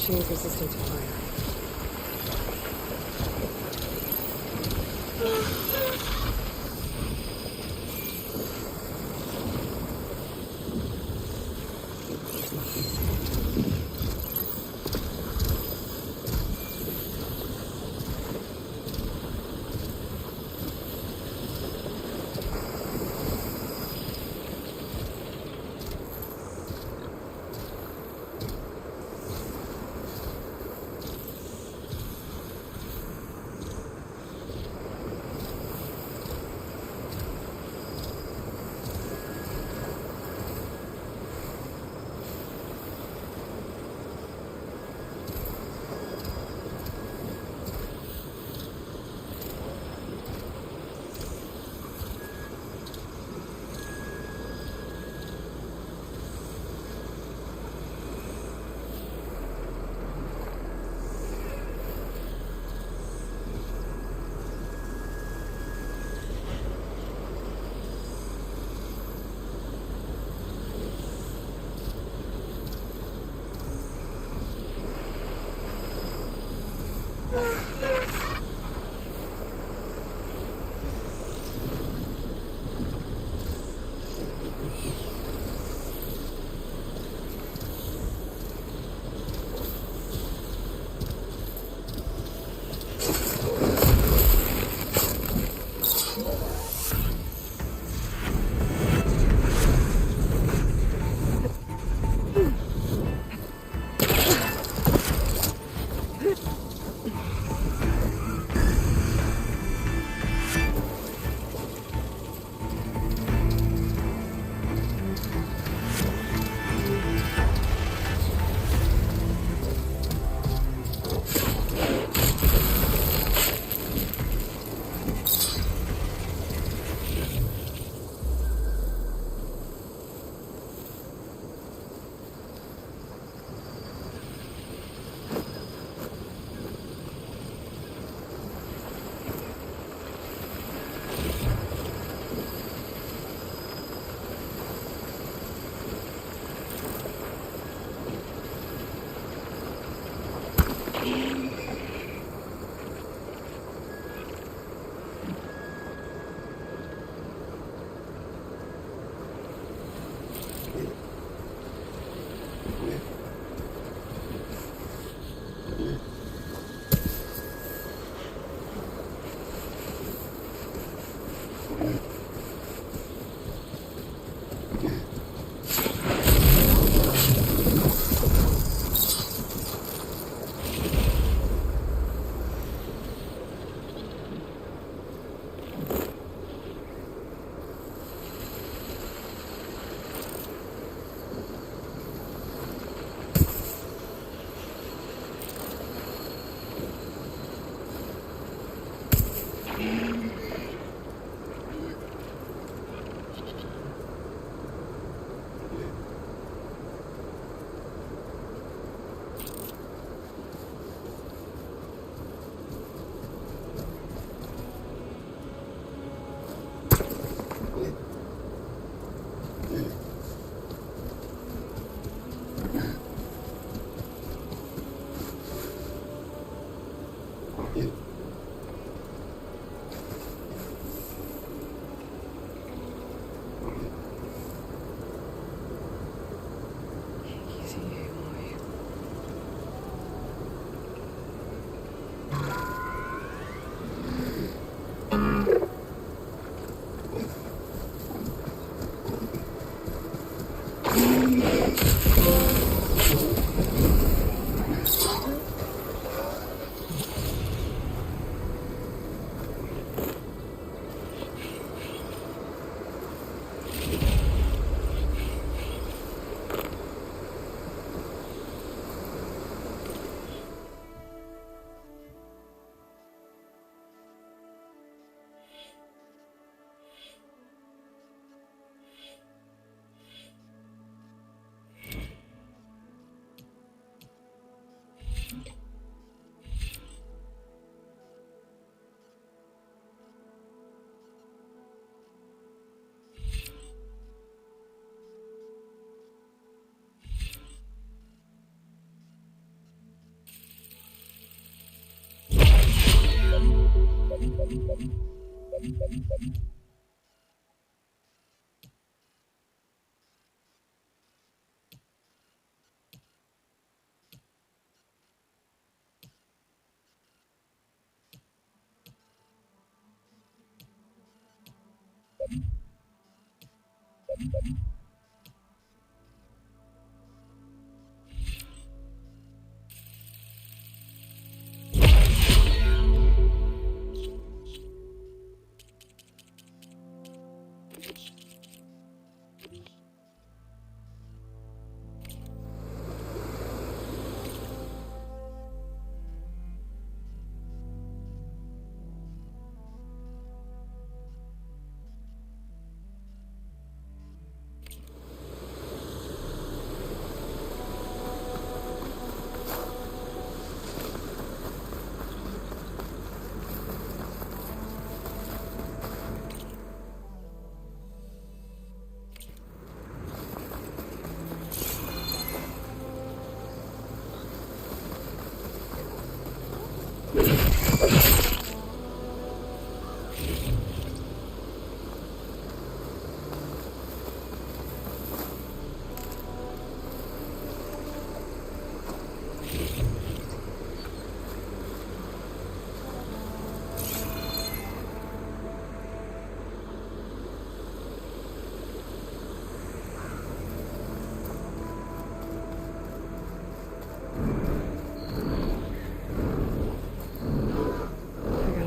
machine's resistant to fire.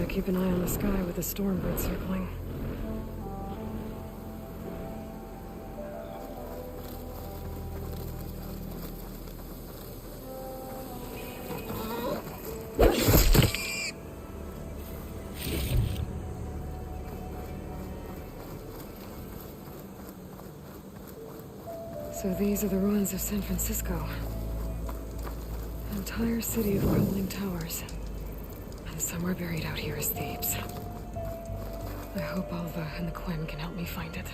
Keep an eye on the sky with the storm bird circling. So these are the ruins of San Francisco. An entire city of crumbling towers. Somewhere buried out here is Thebes. I hope Alva and the Quim can help me find it.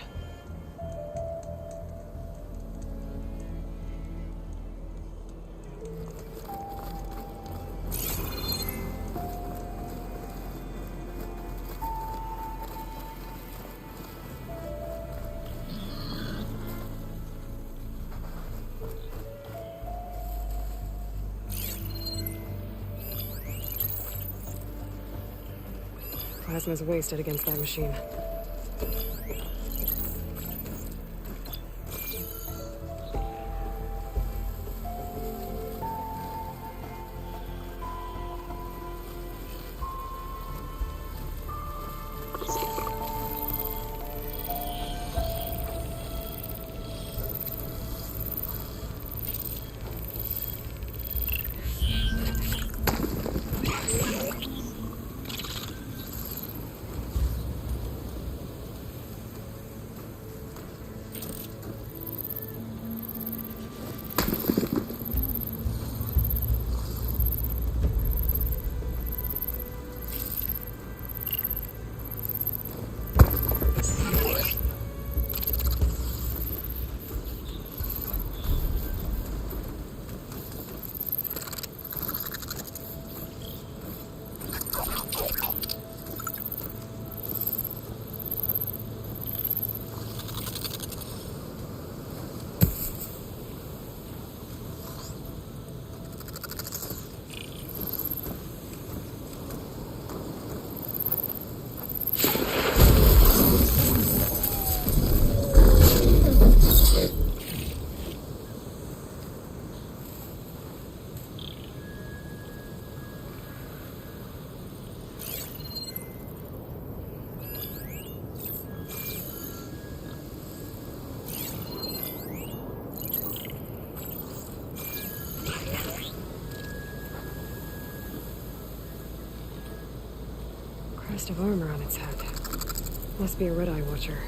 Plasma's wasted against that machine. Crest of armor on its head. Must be a red-eye watcher.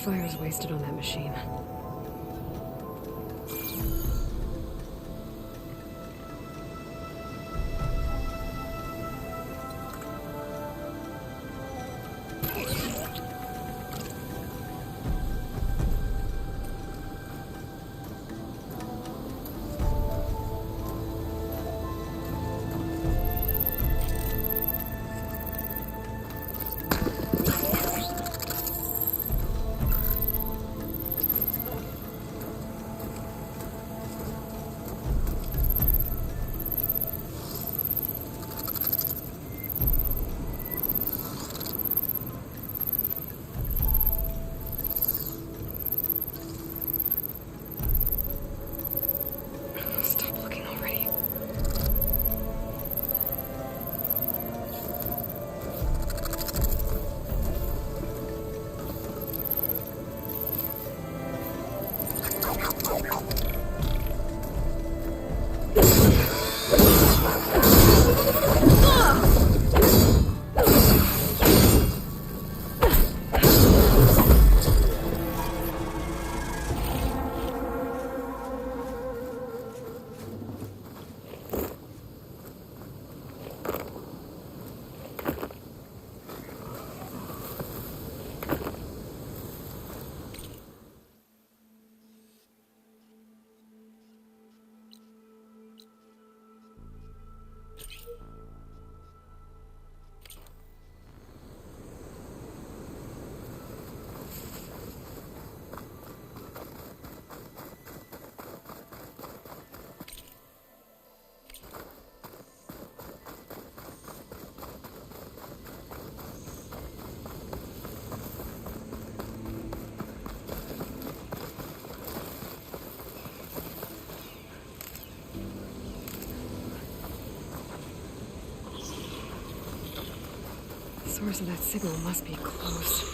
fire's wasted on that machine. Stop looking already. The source of that signal must be close.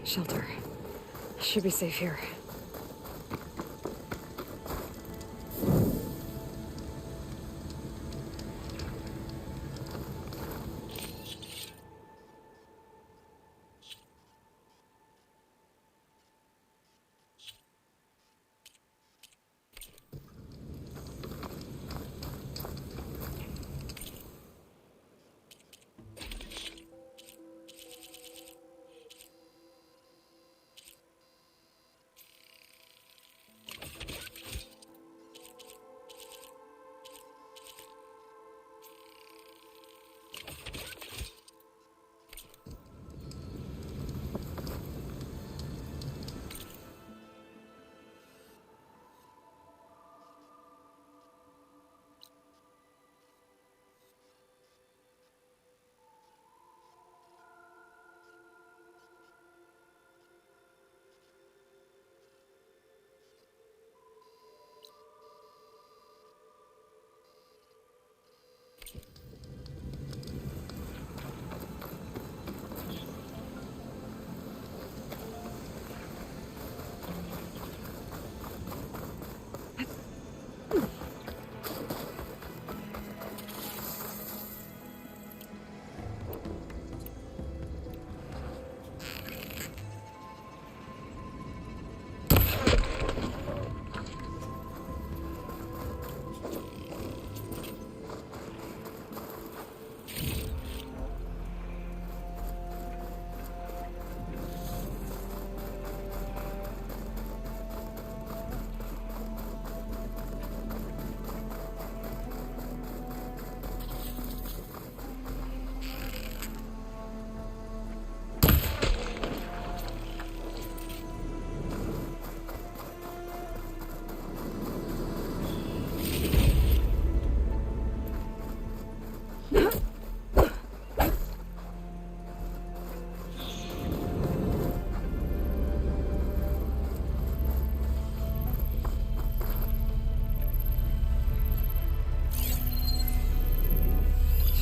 Shelter. Should be safe here.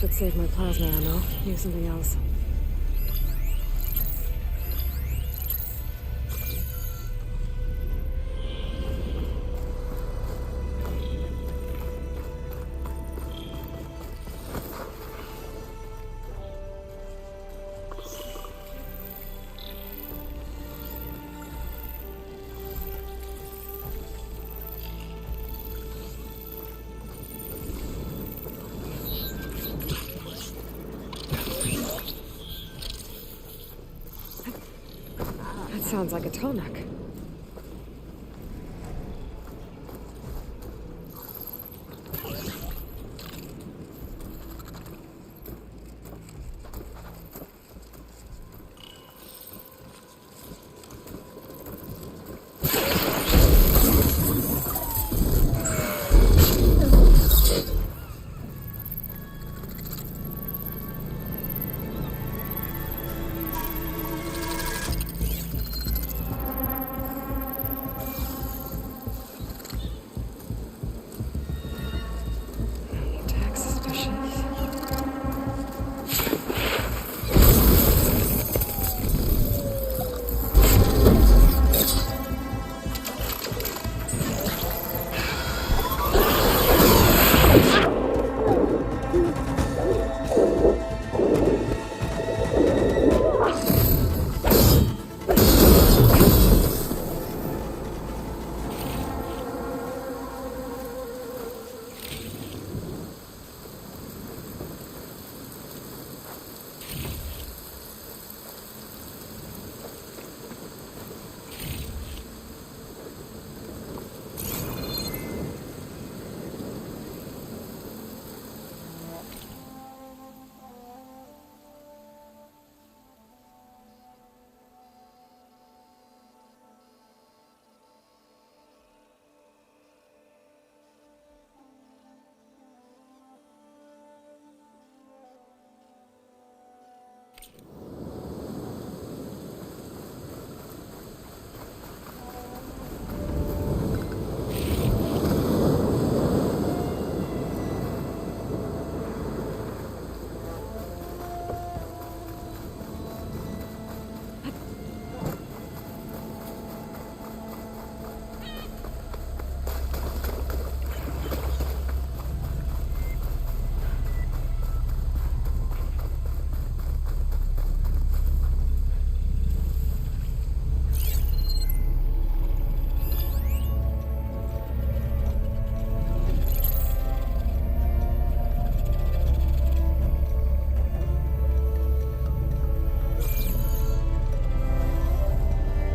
should save my plasma ammo. Use something else. Sounds like a tonek.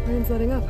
Rain's letting up.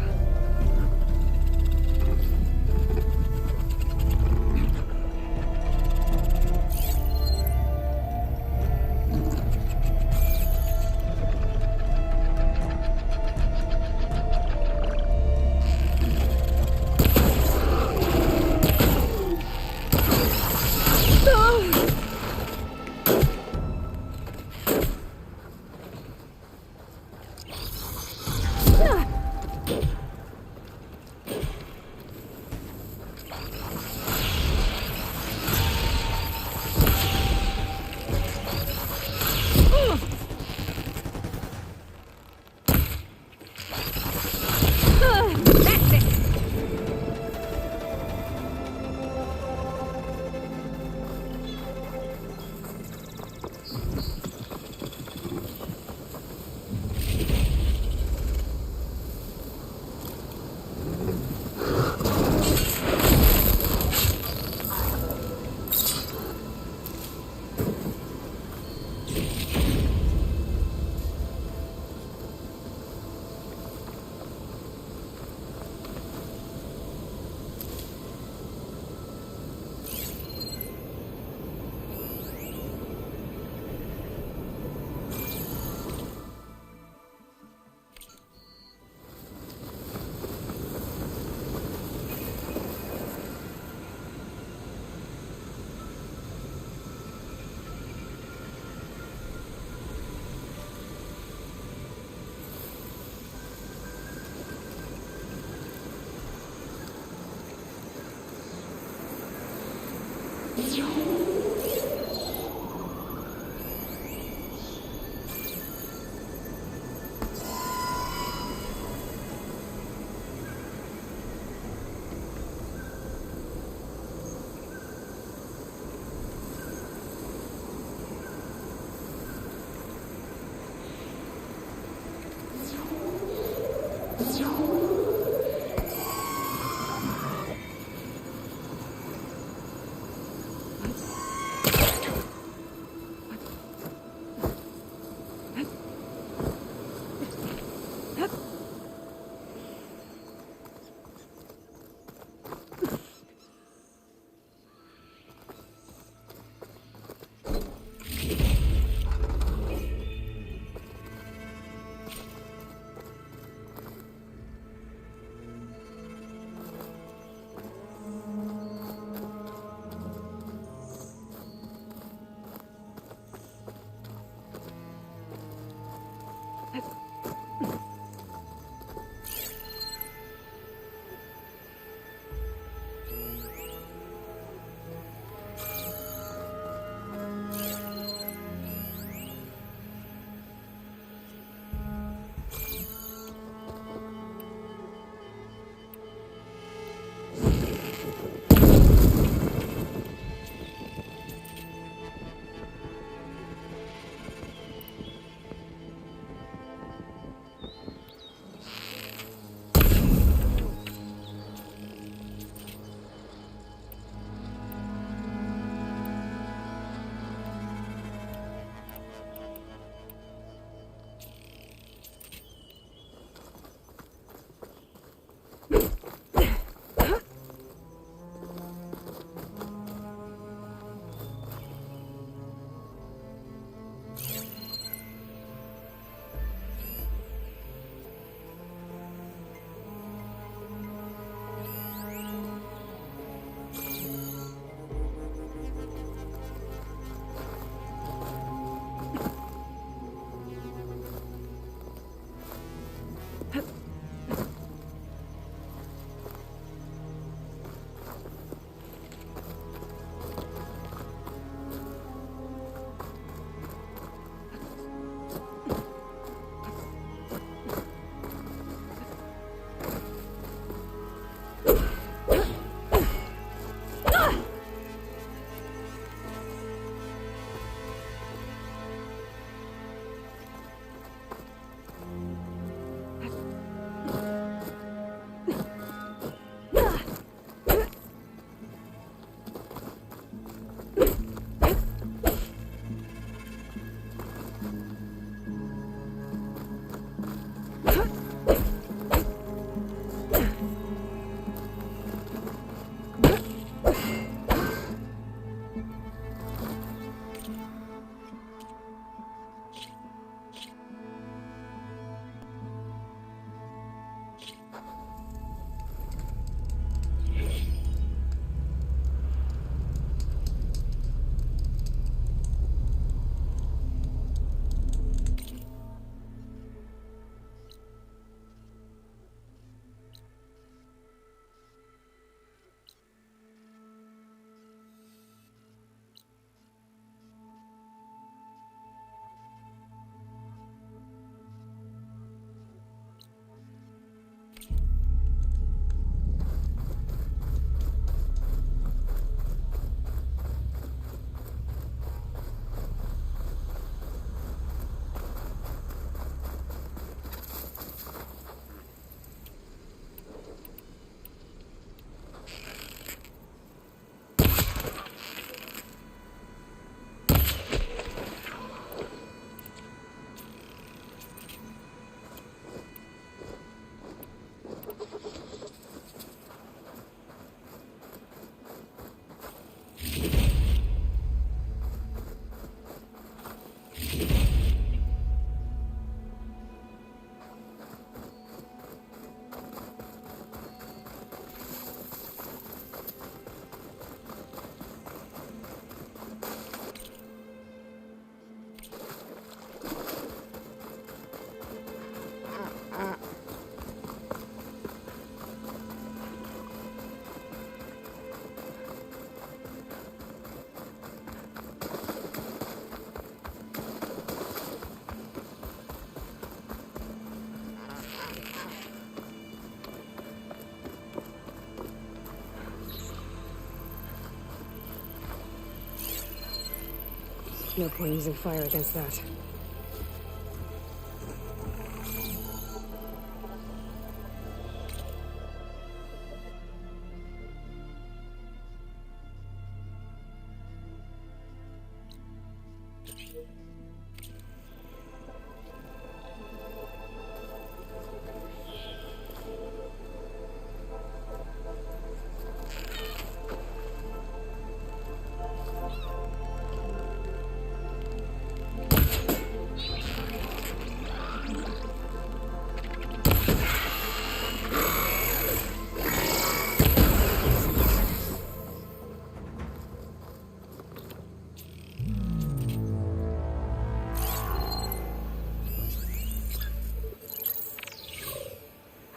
No point using fire against that.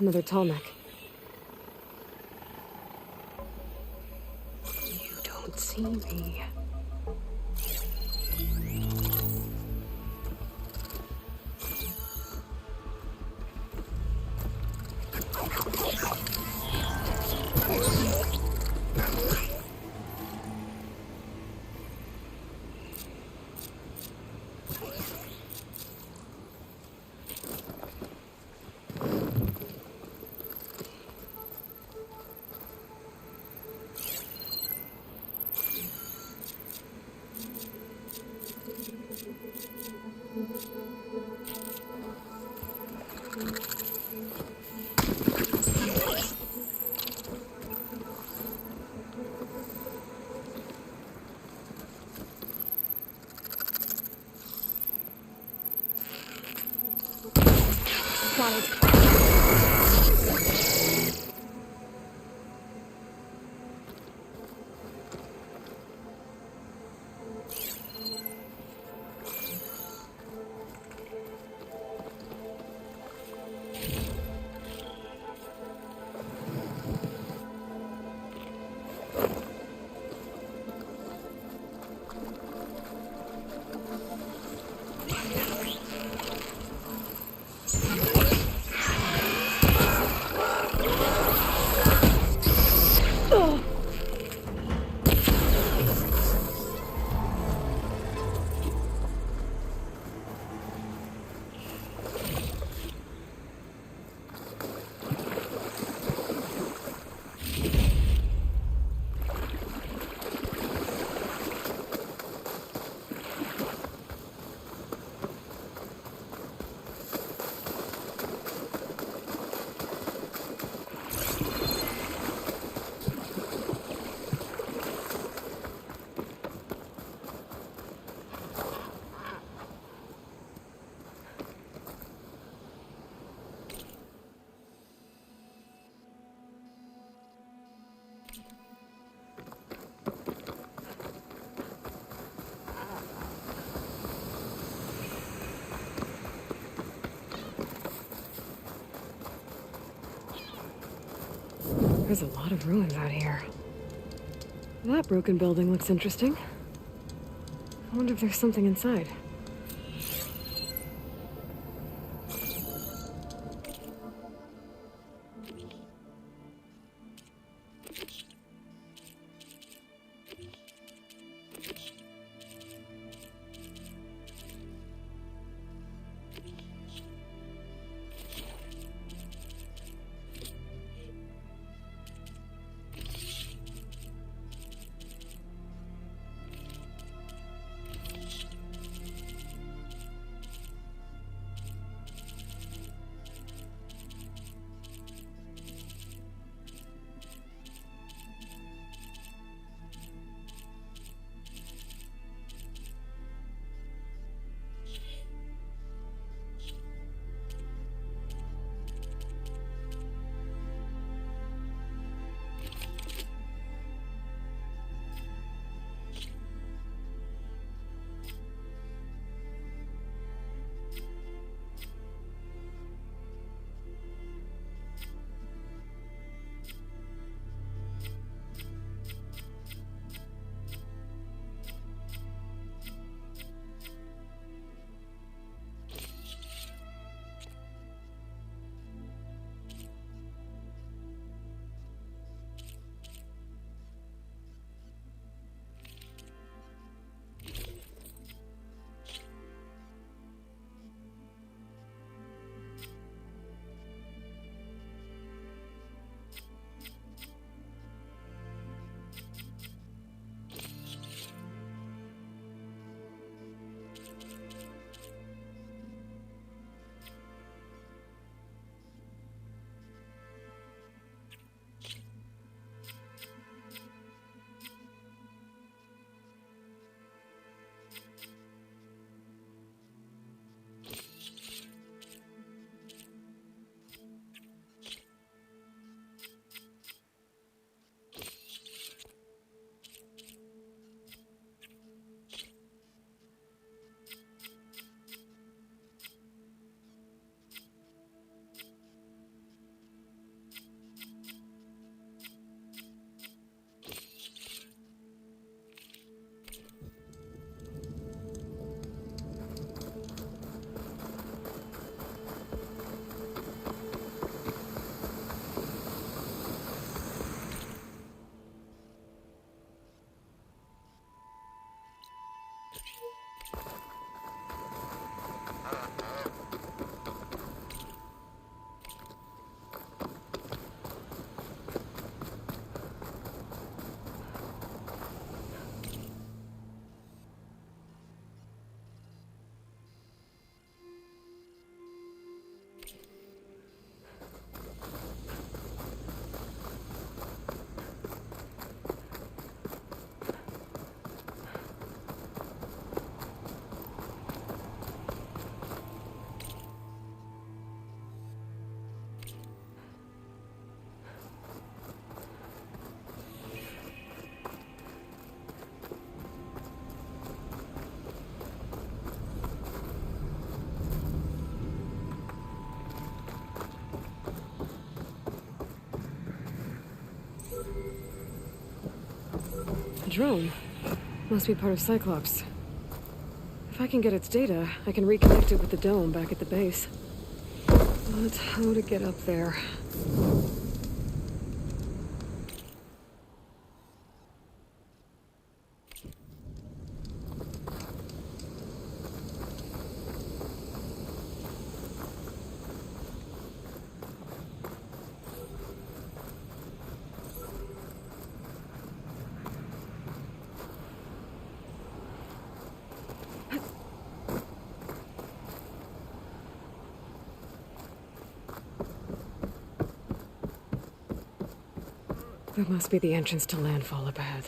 Another Tolmec. You don't see me. There's a lot of ruins out here. That broken building looks interesting. I wonder if there's something inside. Drone. Must be part of Cyclops. If I can get its data, I can reconnect it with the dome back at the base. But how to get up there? That must be the entrance to landfall up ahead.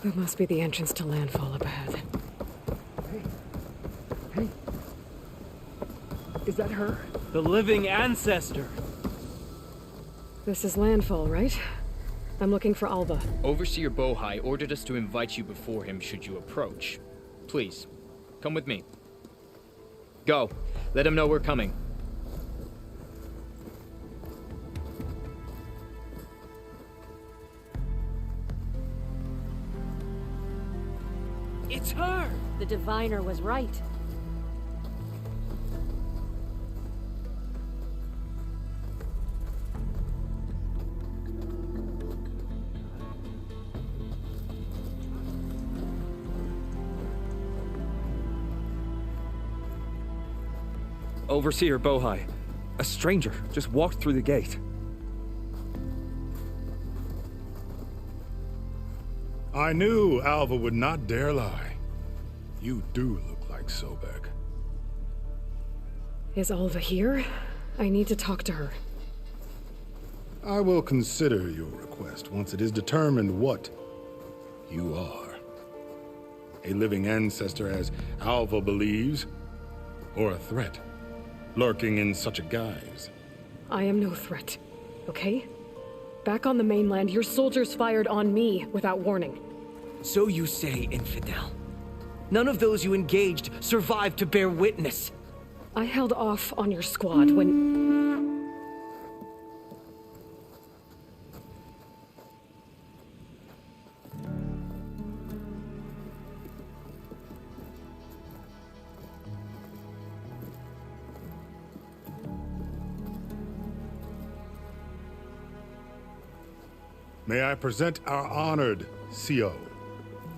That must be the entrance to Landfall up ahead. Hey. Is that her? The living ancestor. This is Landfall, right? I'm looking for Alva. Overseer Bohai ordered us to invite you before him should you approach. Please, come with me. Go. Let him know we're coming. It's her! The diviner was right. Overseer Bohai. A stranger just walked through the gate. I knew Alva would not dare lie. You do look like Sobek. Is Alva here? I need to talk to her. I will consider your request once it is determined what you are. A living ancestor, as Alva believes, or a threat, lurking in such a guise. I am no threat, okay? Back on the mainland, your soldiers fired on me without warning. So you say, infidel. None of those you engaged survived to bear witness. I held off on your squad when... May I present our honored CO.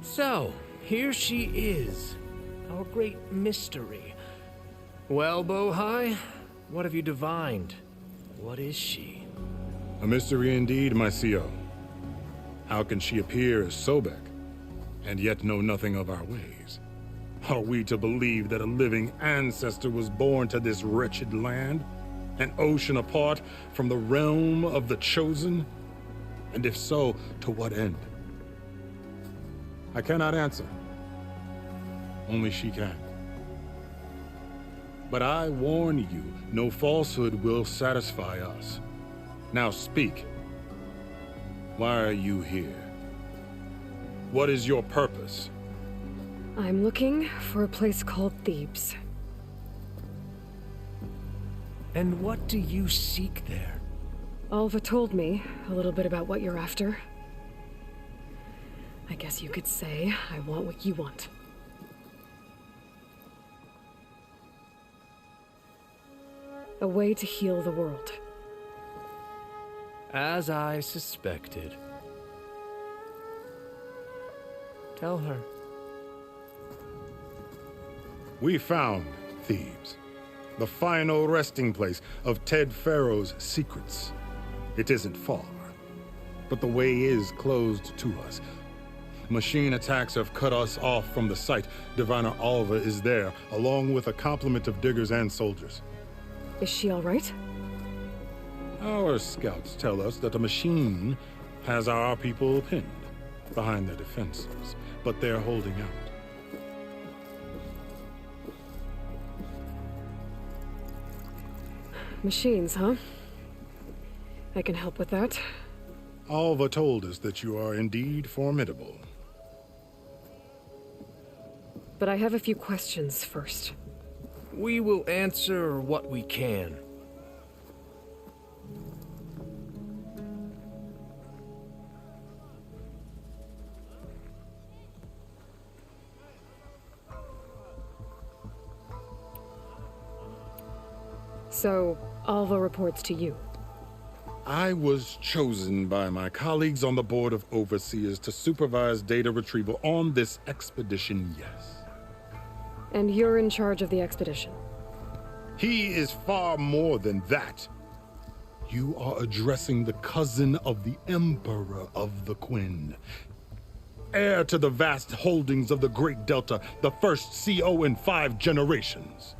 So, here she is. Our great mystery. Well, Bohai, what have you divined? What is she? A mystery indeed, my CO. How can she appear as Sobek, and yet know nothing of our ways? Are we to believe that a living ancestor was born to this wretched land, an ocean apart from the realm of the Chosen? And if so, to what end? I cannot answer. Only she can. But I warn you, no falsehood will satisfy us. Now speak. Why are you here? What is your purpose? I'm looking for a place called Thebes. And what do you seek there? Alva told me a little bit about what you're after. I guess you could say I want what you want. A way to heal the world. As I suspected. Tell her. We found Thebes, the final resting place of Ted Pharaoh's secrets. It isn't far, but the way is closed to us. Machine attacks have cut us off from the site. Diviner Alva is there, along with a complement of diggers and soldiers. Is she all right? Our scouts tell us that a machine has our people pinned behind their defenses, but they're holding out. Machines, huh? I can help with that. Alva told us that you are indeed formidable. But I have a few questions first. We will answer what we can. So, Alva reports to you. I was chosen by my colleagues on the Board of Overseers to supervise data retrieval on this expedition, yes. And you're in charge of the expedition. He is far more than that. You are addressing the cousin of the Emperor of the Quinn. Heir to the vast holdings of the Great Delta, the first CO in 5 generations.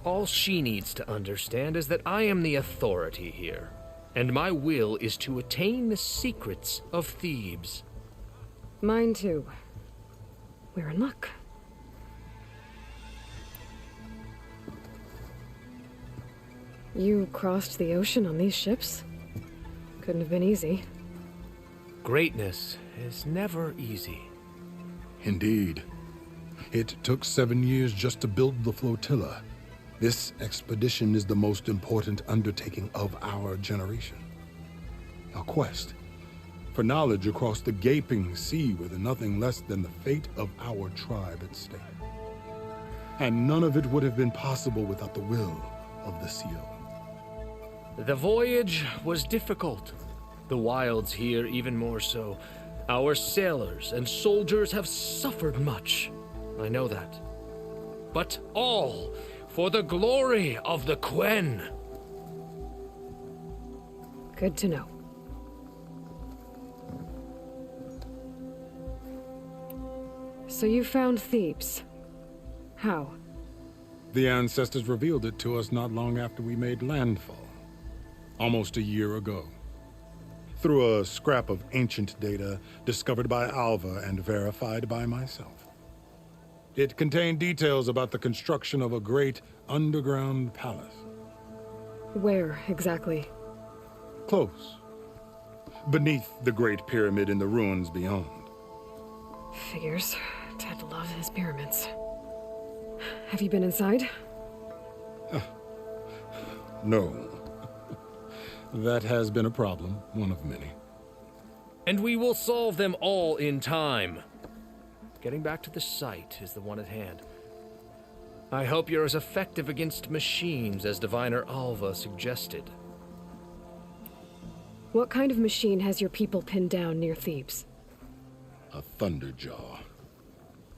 All she needs to understand is that I am the authority here, and my will is to attain the secrets of Thebes. Mine too. We're in luck. You crossed the ocean on these ships? Couldn't have been easy. Greatness is never easy. Indeed. It took 7 years just to build the flotilla. This expedition is the most important undertaking of our generation. A quest for knowledge across the gaping sea with nothing less than the fate of our tribe at stake. And none of it would have been possible without the will of the CO. The voyage was difficult. The wilds here even more so. Our sailors and soldiers have suffered much. I know that. But all for the glory of the Quen. Good to know. So you found Thebes. How? The ancestors revealed it to us not long after we made landfall. Almost a year ago. Through a scrap of ancient data discovered by Alva and verified by myself. It contained details about the construction of a great underground palace. Where, exactly? Close. Beneath the Great Pyramid in the ruins beyond. Figures. Ted loves his pyramids. Have you been inside? No. That has been a problem, one of many. And we will solve them all in time. Getting back to the site is the one at hand. I hope you're as effective against machines as Diviner Alva suggested. What kind of machine has your people pinned down near Thebes? A Thunderjaw.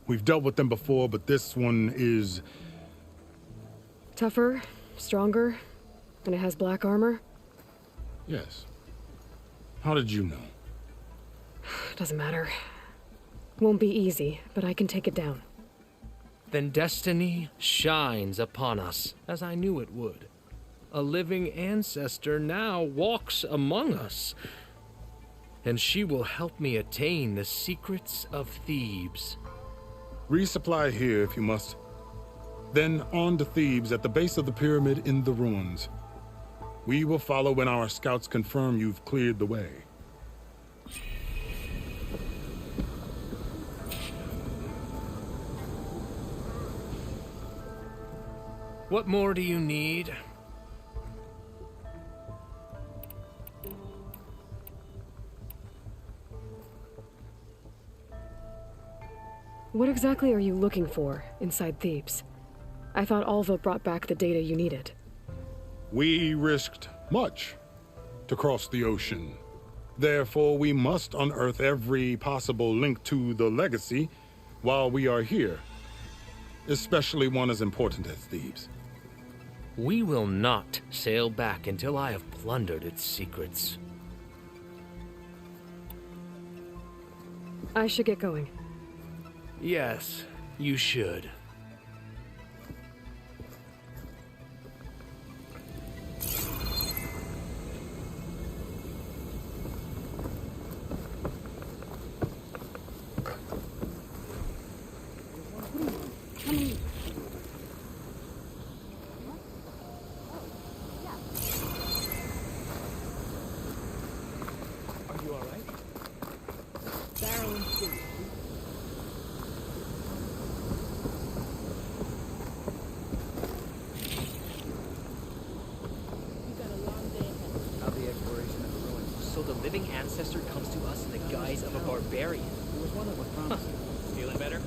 We've dealt with them before, but this one is... Tougher, stronger, and it has black armor? Yes. How did you know? Doesn't matter. Won't be easy, but I can take it down. Then destiny shines upon us, as I knew it would. A living ancestor now walks among us, and she will help me attain the secrets of Thebes. Resupply here if you must. Then on to Thebes at the base of the pyramid in the ruins. We will follow when our scouts confirm you've cleared the way. What more do you need? What exactly are you looking for inside Thebes? I thought Alva brought back the data you needed. We risked much to cross the ocean. Therefore, we must unearth every possible link to the legacy while we are here. Especially one as important as Thebes. We will not sail back until I have plundered its secrets. I should get going. Yes, you should. So the living ancestor comes to us in the guise of a barbarian. It was one that was promised. Feeling better?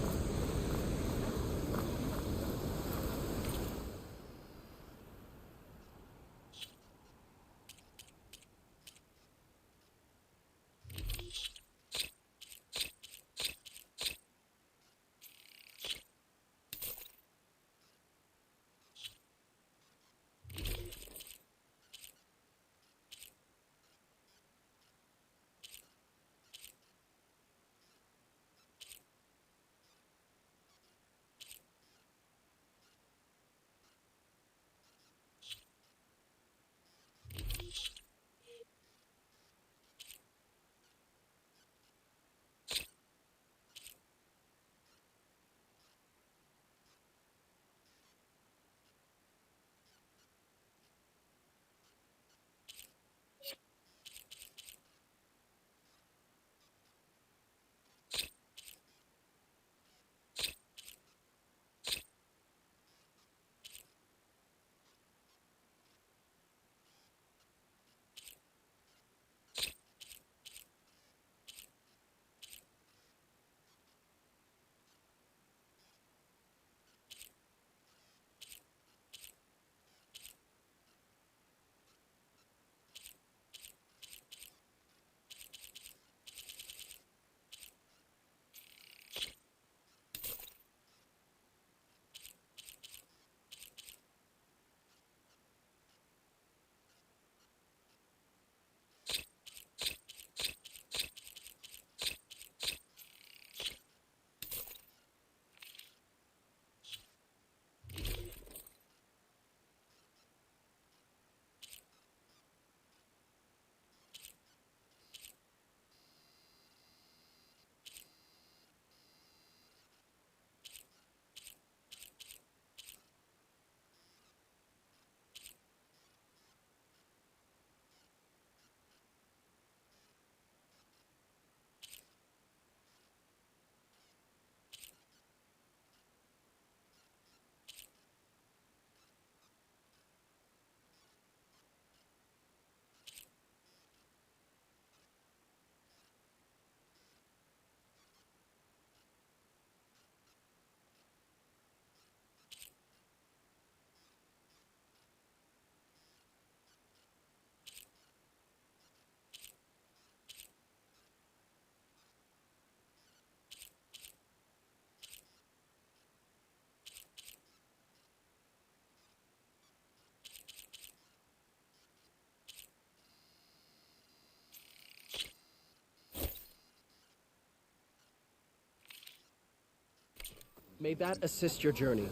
May that assist your journey.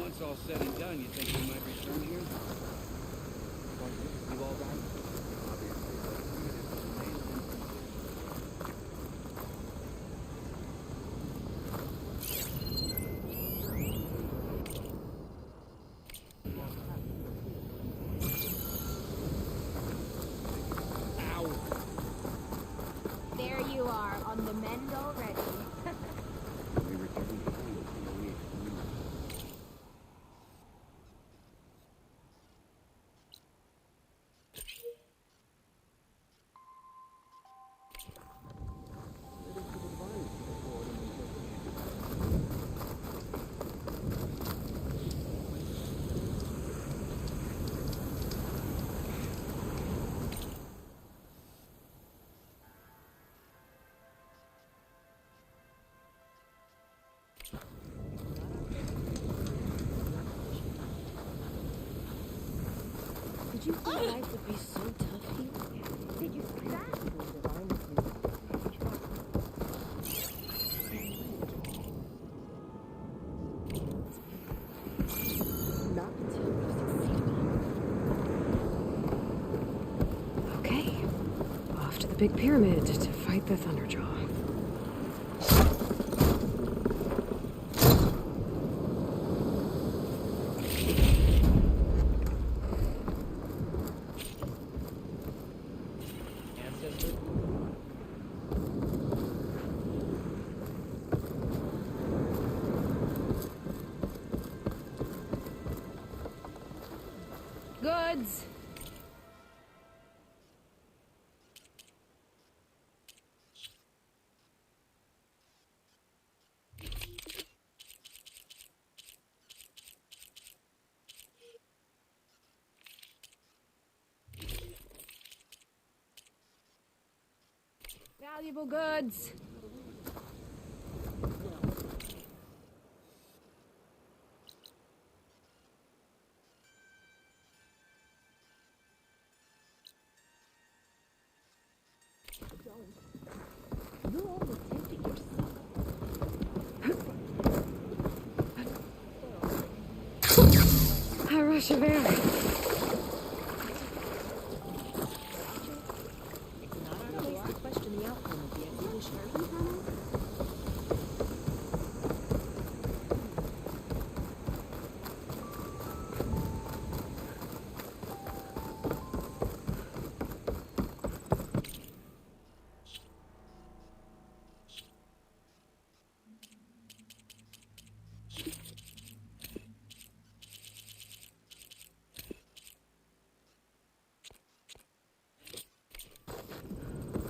Once all said and done, you think we might return here? You all right? There you are, on the mend already. We return to home. Did you think life would be so tough here? Did you see that? Not until we succeed. Okay. Off to the big pyramid to fight the Thunderjaw. Goods! Valuable goods! You're almost tempting yourself. A rush of air. It's not our place to question the outcome of the expedition.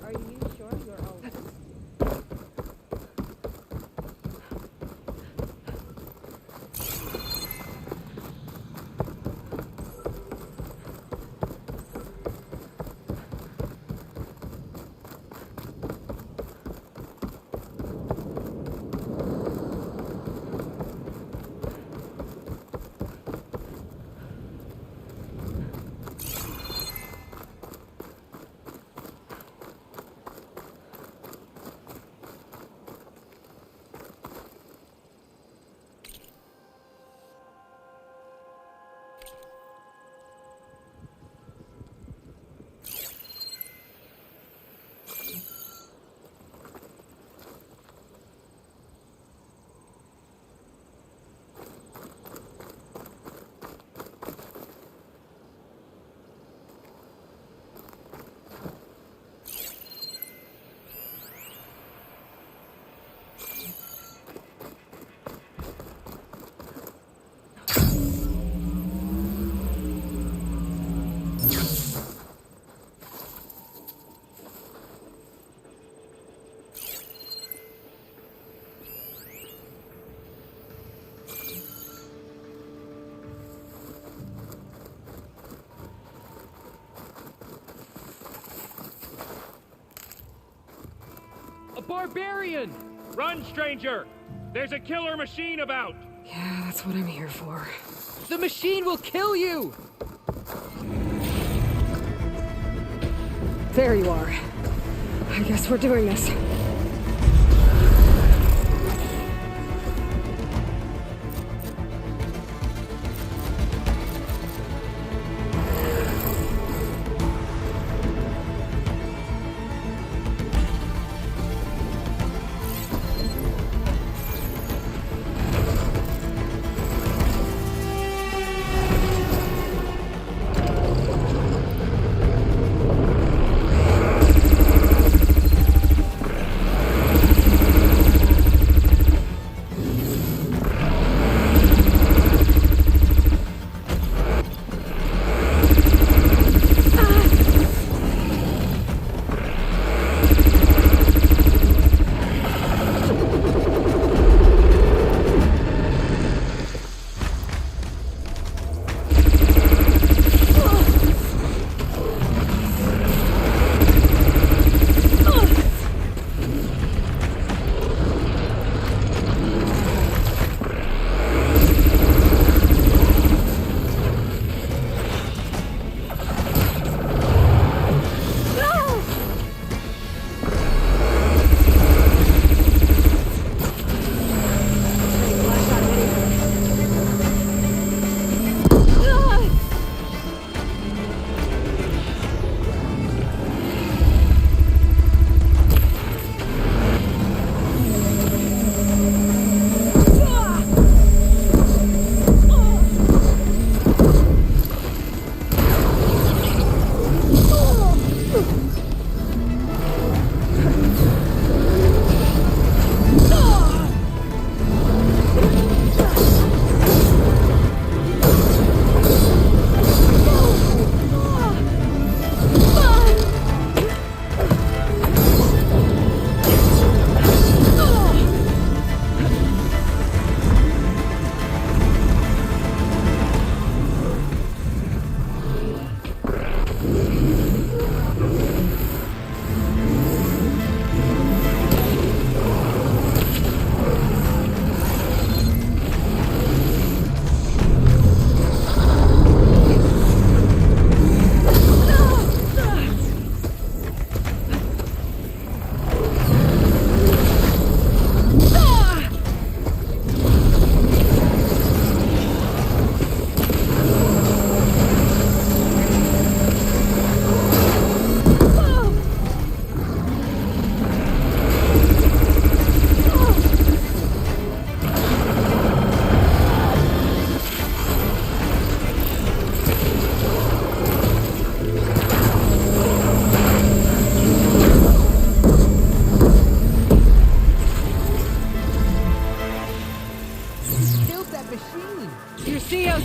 Are you sure you're all right? barbarian! Run, stranger! There's a killer machine about! Yeah, that's what I'm here for. The machine will kill you! There you are. I guess we're doing this.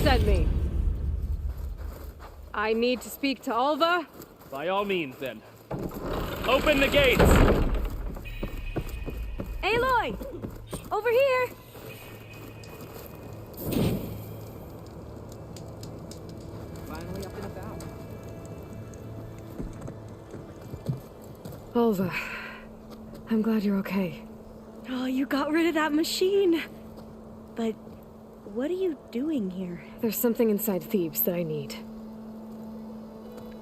Sent me. I need to speak to Alva. By all means, then. Open the gates! Aloy! Over here! Finally up and about. Alva, I'm glad you're okay. Oh, you got rid of that machine. But what are you doing here? There's something inside Thebes that I need.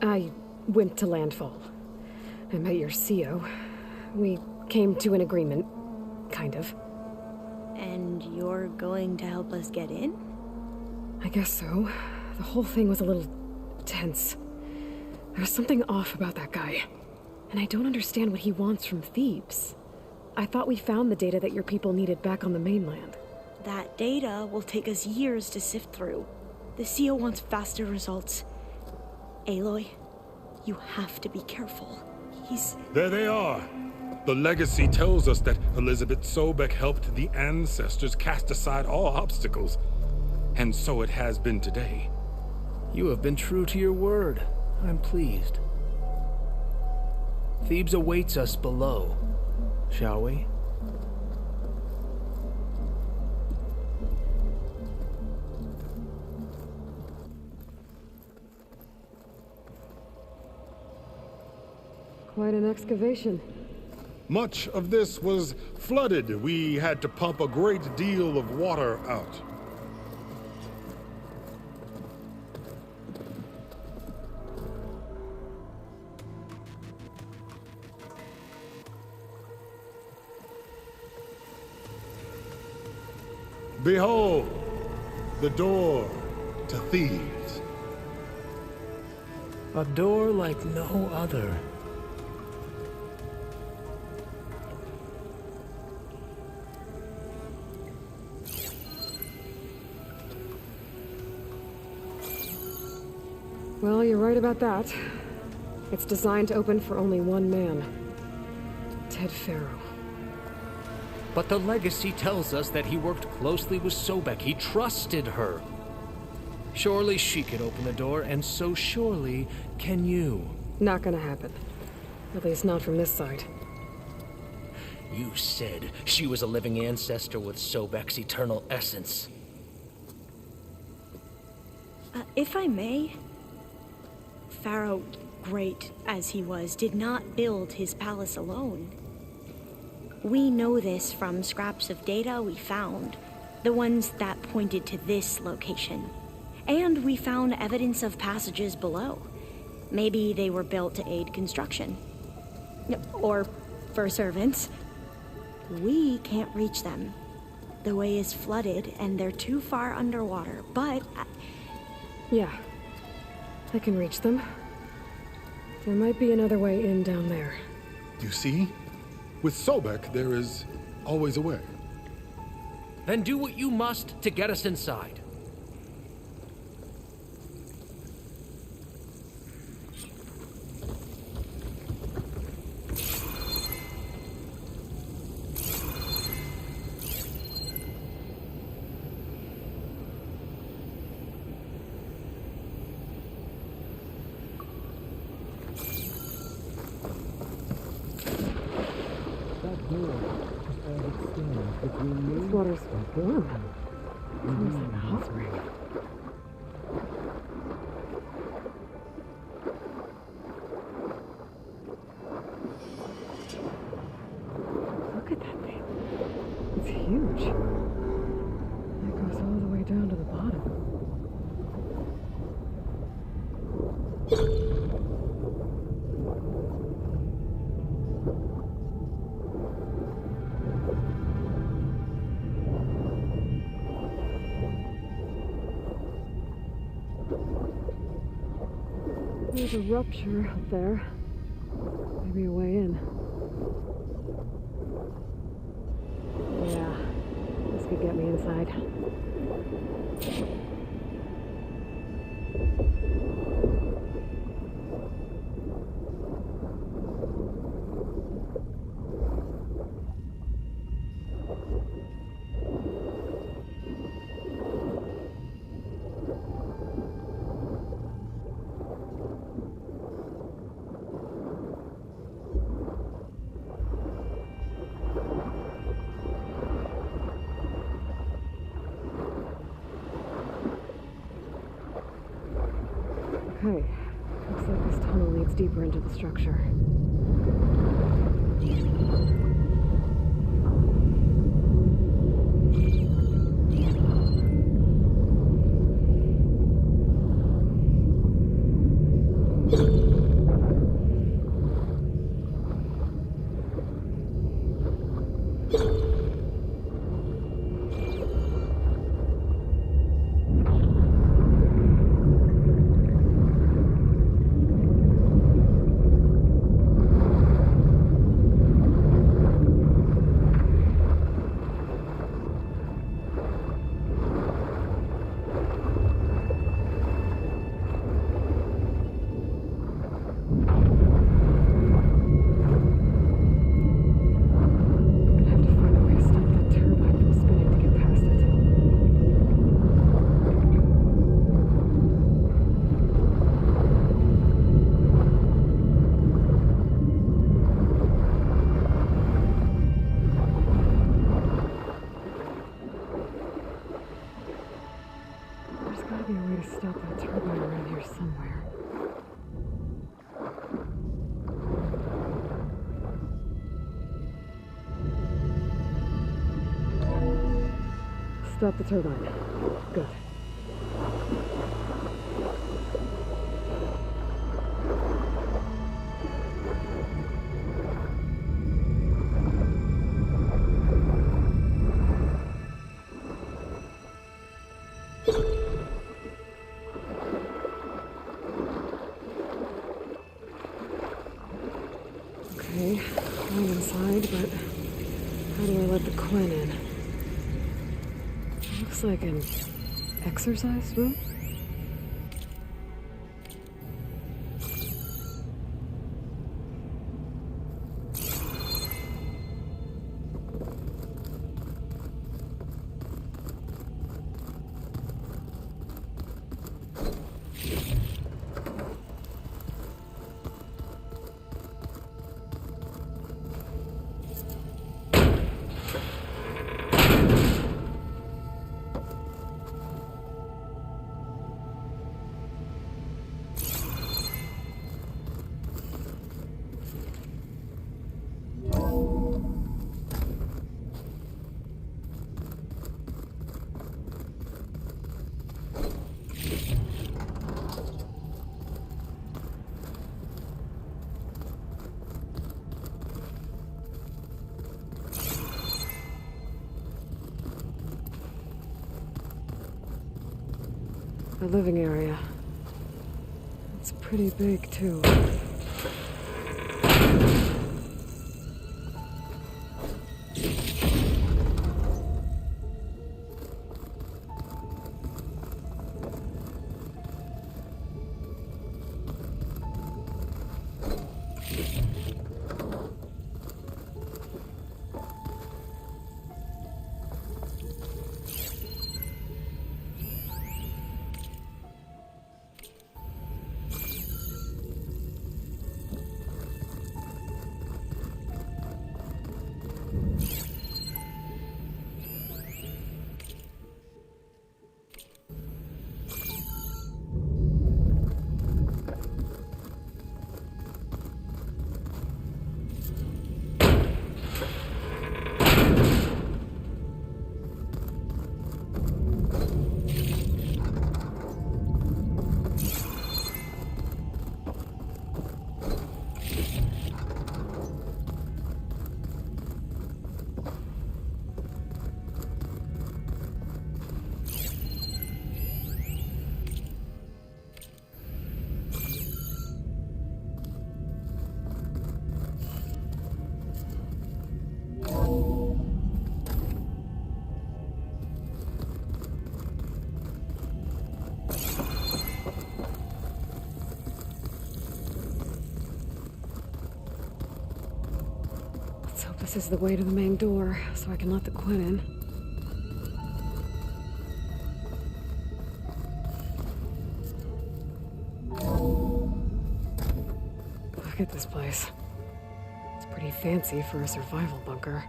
I went to Landfall. I met your CO. We came to an agreement. Kind of. And you're going to help us get in? I guess so. The whole thing was a little tense. There was something off about that guy. And I don't understand what he wants from Thebes. I thought we found the data that your people needed back on the mainland. That data will take us years to sift through. The CO wants faster results. Aloy, you have to be careful. There they are! The legacy tells us that Elizabeth Sobek helped the ancestors cast aside all obstacles. And so it has been today. You have been true to your word. I'm pleased. Thebes awaits us below. Shall we? Quite an excavation. Much of this was flooded. We had to pump a great deal of water out. Behold, the door to Thebes. A door like no other. Well, you're right about that. It's designed to open for only one man. Ted Faro. But the legacy tells us that he worked closely with Sobek. He trusted her. Surely she could open the door, and so surely can you. Not gonna happen. At least not from this side. You said she was a living ancestor with Sobek's eternal essence. If I may, Pharaoh, great as he was, did not build his palace alone. We know this from scraps of data we found, the ones that pointed to this location. And we found evidence of passages below. Maybe they were built to aid construction. Or for servants. We can't reach them. The way is flooded and they're too far underwater, but... Yeah. I can reach them. There might be another way in down there. You see? With Sobek, there is always a way. Then do what you must to get us inside. This water's warm. It's almost like a hot spring. Look at that thing. It's huge. It goes all the way down to the bottom. There's a rupture up there. Maybe a way in. Yeah, this could get me inside. Okay, looks like this tunnel leads deeper into the structure. drop the turbine. Good. Okay, going inside, but how do I let the Quinn in? Looks like an exercise room? The living area. It's pretty big, too. This is the way to the main door, so I can let the Quinn in. Look at this place. It's pretty fancy for a survival bunker.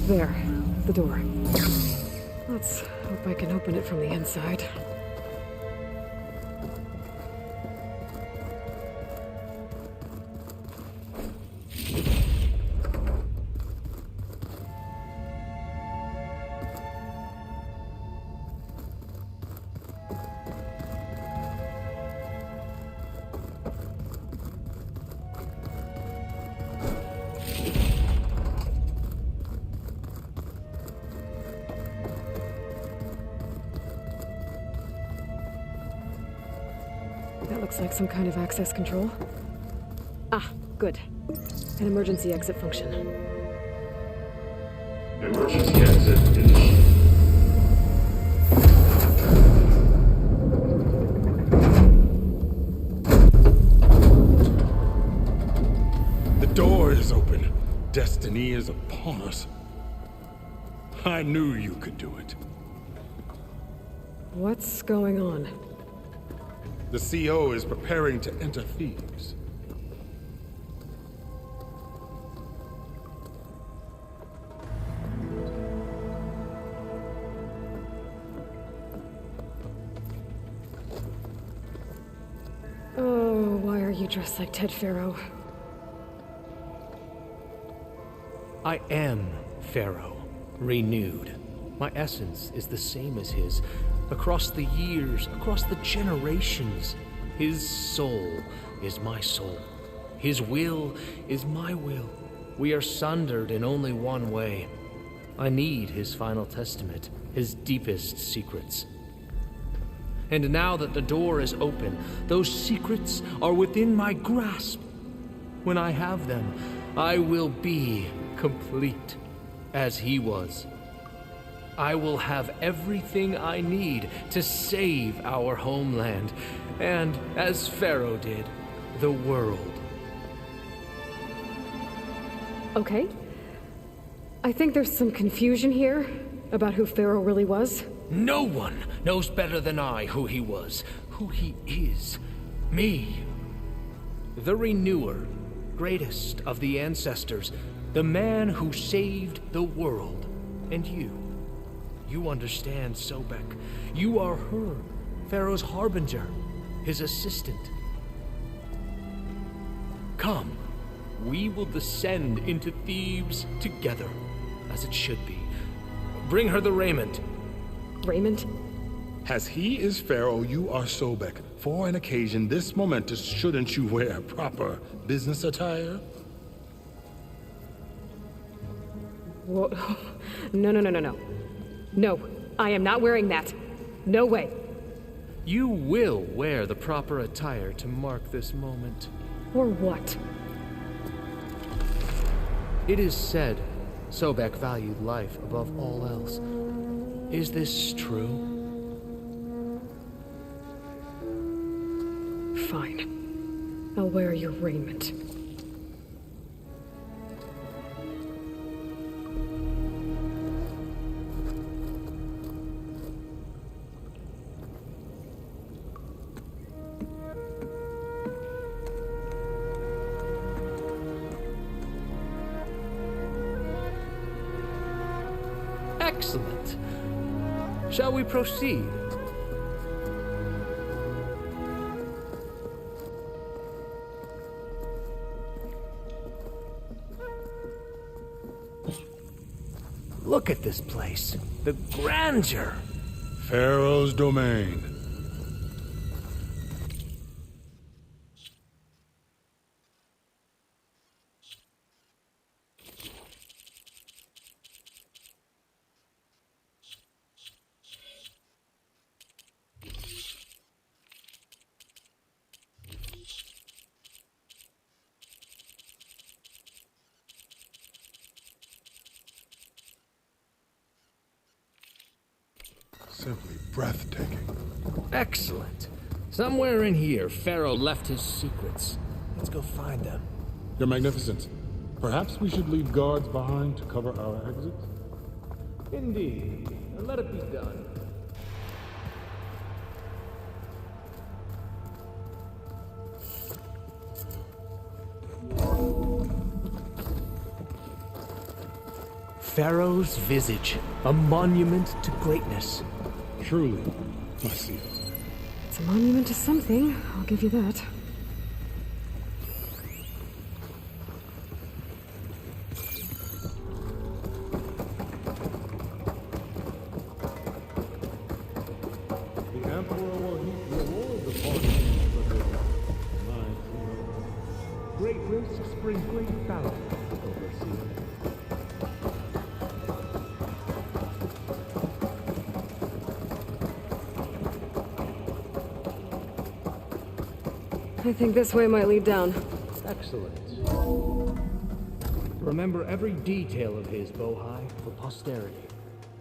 There, the door. Let's hope I can open it from the inside. That looks like some kind of access control. Ah, good. An emergency exit function. Emergency exit initiated. The door is open. Destiny is upon us. I knew you could do it. What's going on? The CO is preparing to enter Thebes. are you dressed like Ted Pharaoh? I am Pharaoh, renewed. My essence is the same as his. Across the years, across the generations, his soul is my soul. His will is my will. We are sundered in only one way. I need his final testament, his deepest secrets. And now that the door is open, those secrets are within my grasp. When I have them, I will be complete, as he was. I will have everything I need to save our homeland, and, as Pharaoh did, the world. Okay. I think there's some confusion here about who Pharaoh really was. No one knows better than I who he was, who he is. Me. The Renewer, greatest of the ancestors, the man who saved the world. And you. You understand, Sobek. You are her, Pharaoh's harbinger, his assistant. Come, we will descend into Thebes together, as it should be. Bring her the raiment. Raymond? As he is Pharaoh, you are Sobek. For an occasion this momentous, shouldn't you wear proper business attire? Whoa. No. No, I am not wearing that. No way. You will wear the proper attire to mark this moment. Or what? It is said Sobek valued life above all else. Is this true? Fine. I'll wear your raiment. Excellent. Shall we proceed? Look at this place. The grandeur. Pharaoh's domain. Simply breathtaking. Excellent. Somewhere in here, Pharaoh left his secrets. Let's go find them. Your Magnificence, perhaps we should leave guards behind to cover our exits? Indeed. Let it be done. Pharaoh's visage, a monument to greatness. Truly, I see it. It's a monument to something, I'll give you that. The Emperor will heap rewards upon you for this. Great risks bring great value, Overseer. I think this way might lead down. Excellent. Remember every detail of his, Bohai, for posterity.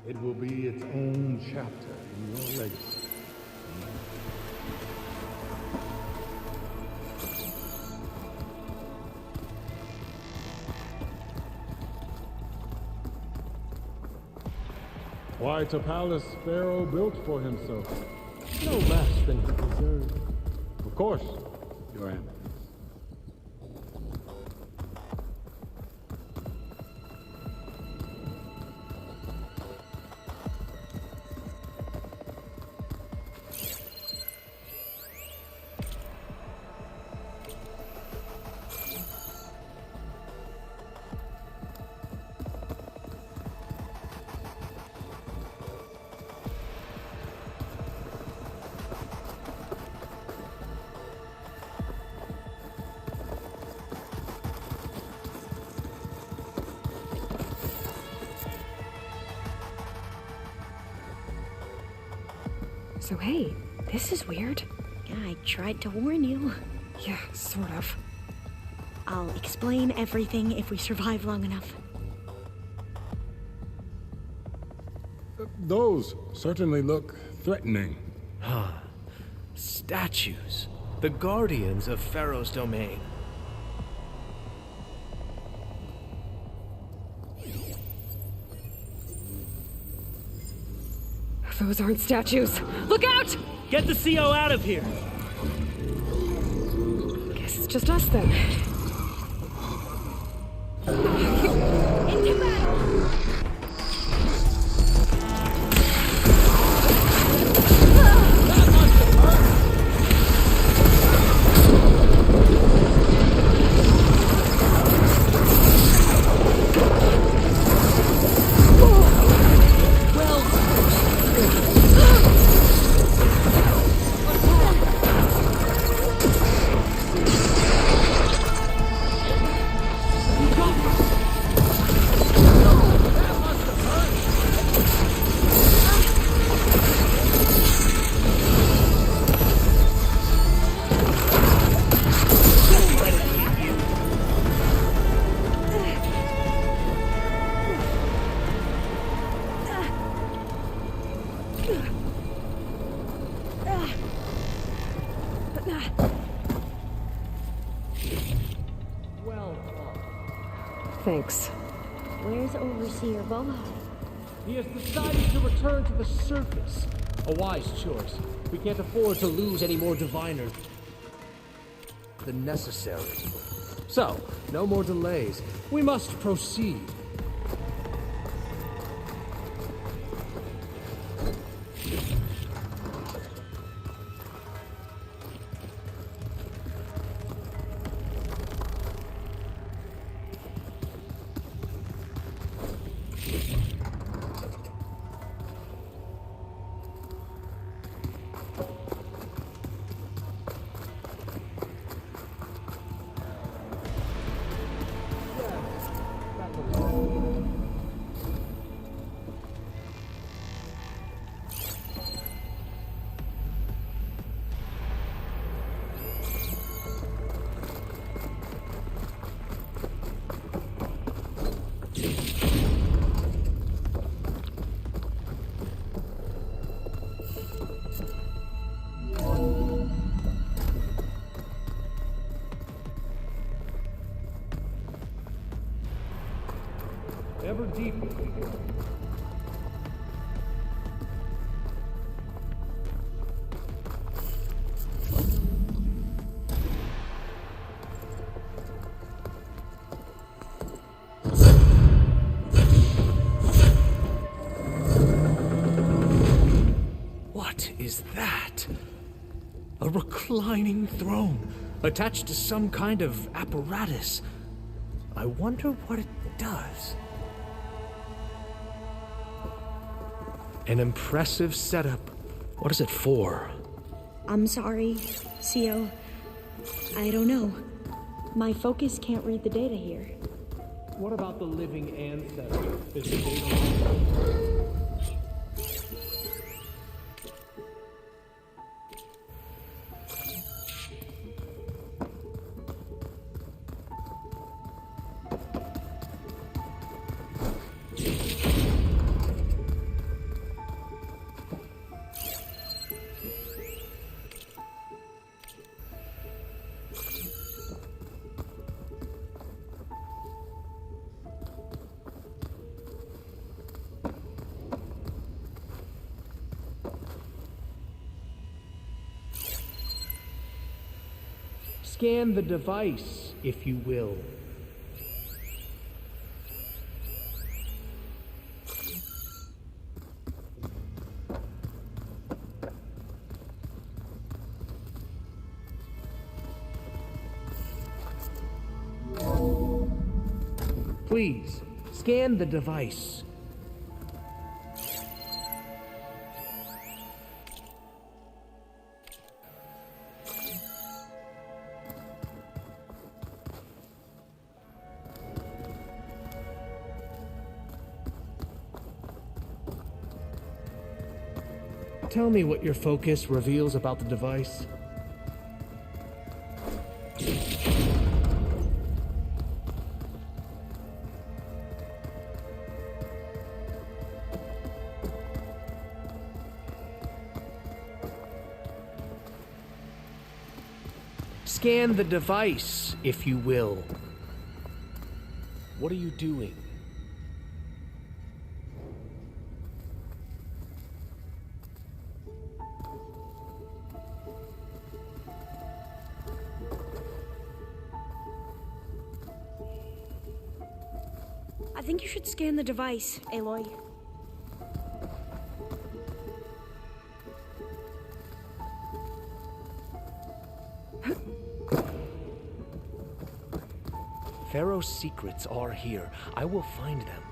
It will be its own chapter in your legacy. Quite a palace Pharaoh built for himself. No less than he deserved. Of course, Your Eminence. So hey, this is weird. Yeah, I tried to warn you. Yeah, sort of. I'll explain everything if we survive long enough. Those certainly look threatening. Statues. The guardians of Pharaoh's domain. Those aren't statues. Look out! Get the CO out of here! Guess it's just us then. Into battle! Thanks. Where's Overseer Bohai? He has decided to return to the surface. A wise choice. We can't afford to lose any more diviners than necessary. So, no more delays. We must proceed. Ever deeper. What is that? A reclining throne, attached to some kind of apparatus. I wonder what it does. An impressive setup. What is it for? I'm sorry, CO. I don't know. My focus can't read the data here. What about the living ancestor? Is the data... Scan the device, if you will. Please, scan the device. Tell me what your focus reveals about the device. Scan the device, if you will. What are you doing? I think you should scan the device, Aloy. Pharaoh's secrets are here. I will find them.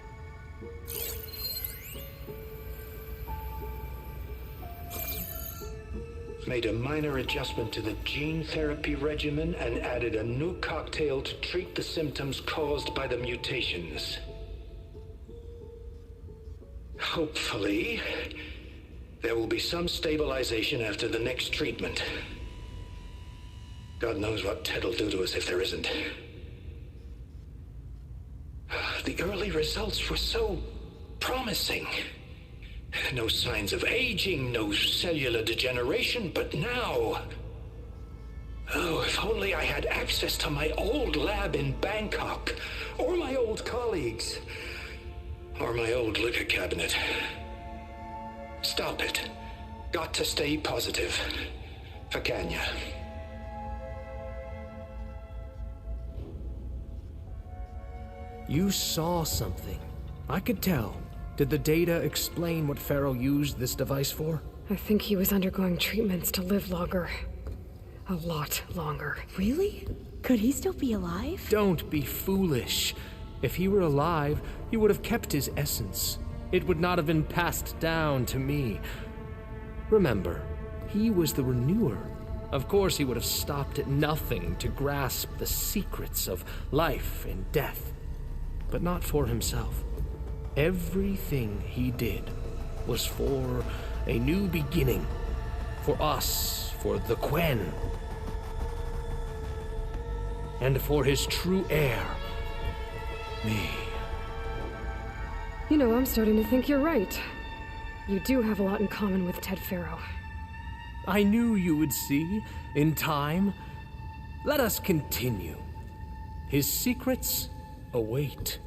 Made a minor adjustment to the gene therapy regimen and added a new cocktail to treat the symptoms caused by the mutations. Hopefully, there will be some stabilization after the next treatment. God knows what Ted'll do to us if there isn't. The early results were so promising. No signs of aging, no cellular degeneration, but now... Oh, if only I had access to my old lab in Bangkok, or my old colleagues, or my old liquor cabinet. Stop it. Got to stay positive. For Kanya. You saw something. I could tell. Did the data explain what Pharaoh used this device for? I think he was undergoing treatments to live longer. A lot longer. Really? Could he still be alive? Don't be foolish. If he were alive, he would have kept his essence. It would not have been passed down to me. Remember, he was the renewer. Of course, he would have stopped at nothing to grasp the secrets of life and death. But not for himself. Everything he did was for a new beginning. For us, for the Quen. And for his true heir, me. You know, I'm starting to think you're right. You do have a lot in common with Ted Pharaoh. I knew you would see, in time. Let us continue. His secrets await.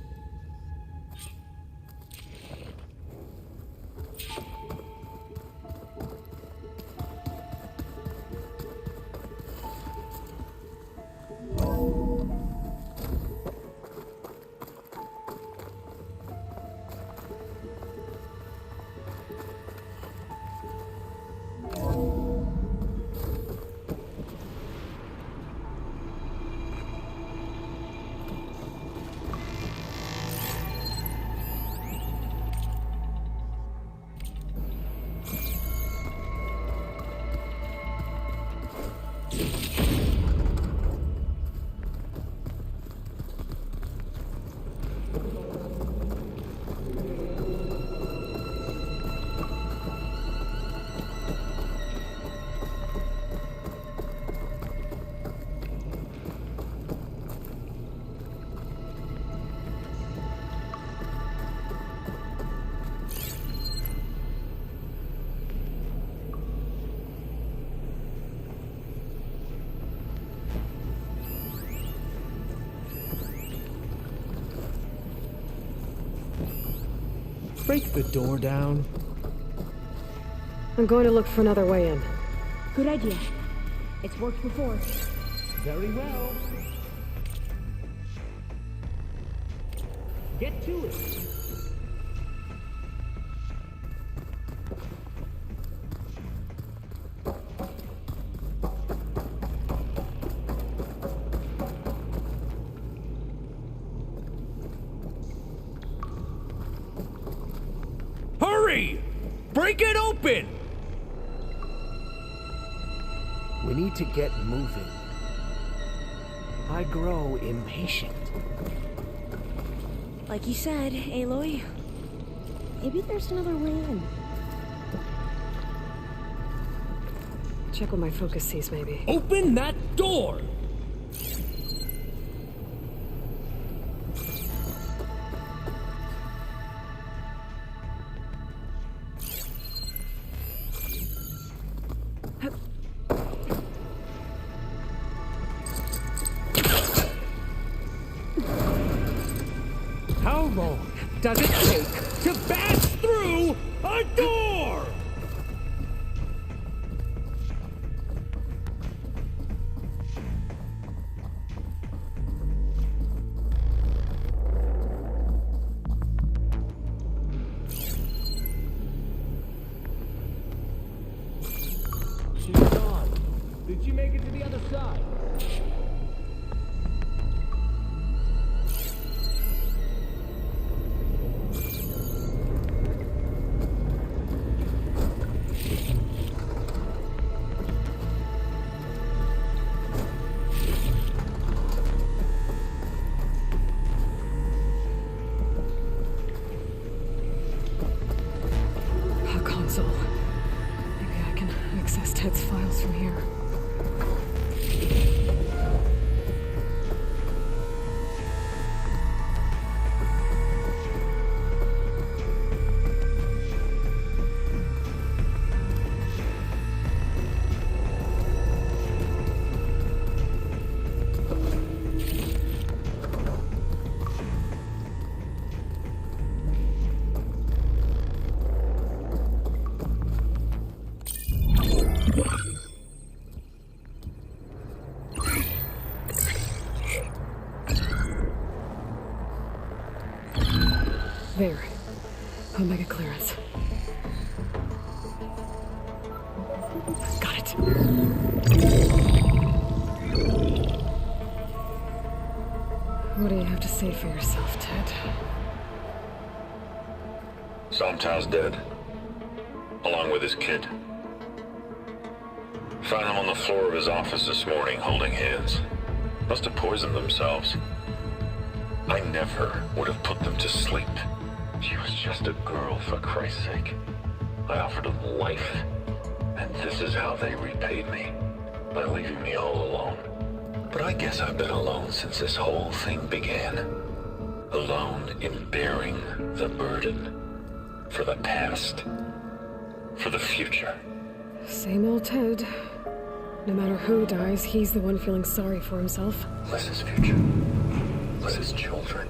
Break the door down. I'm going to look for another way in. Good idea. It's worked before. Very well. Get to it. Hurry! Break it open! We need to get moving. I grow impatient. Like you said, Aloy, maybe there's another way in. Check what my focus sees, maybe. Open that door! How long does it take to bash through a door? She's gone. Did she make it to the other side? A console. Maybe I can access Ted's files from here. There. Omega clearance. Got it. What do you have to say for yourself, Ted? Somtow's dead. Along with his kid. Found him on the floor of his office this morning, holding hands. Must have poisoned themselves. I never would have put them to sleep. She was just a girl, for Christ's sake. I offered them life, and this is how they repaid me, by leaving me all alone. But I guess I've been alone since this whole thing began. Alone in bearing the burden. For the past. For the future. Same old Ted. No matter who dies, he's the one feeling sorry for himself. Liz's future. Liz's children.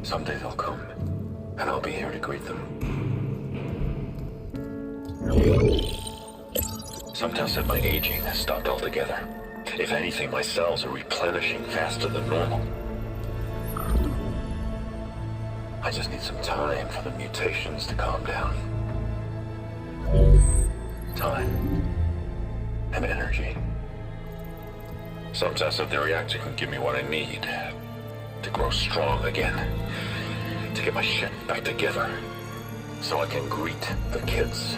Someday they'll come, and I'll be here to greet them. Sometimes said my aging has stopped altogether. If anything, my cells are replenishing faster than normal. I just need some time for the mutations to calm down. Time. And energy. Sometimes said the reactor can give me what I need to grow strong again. To get my shit back together. So I can greet the kids.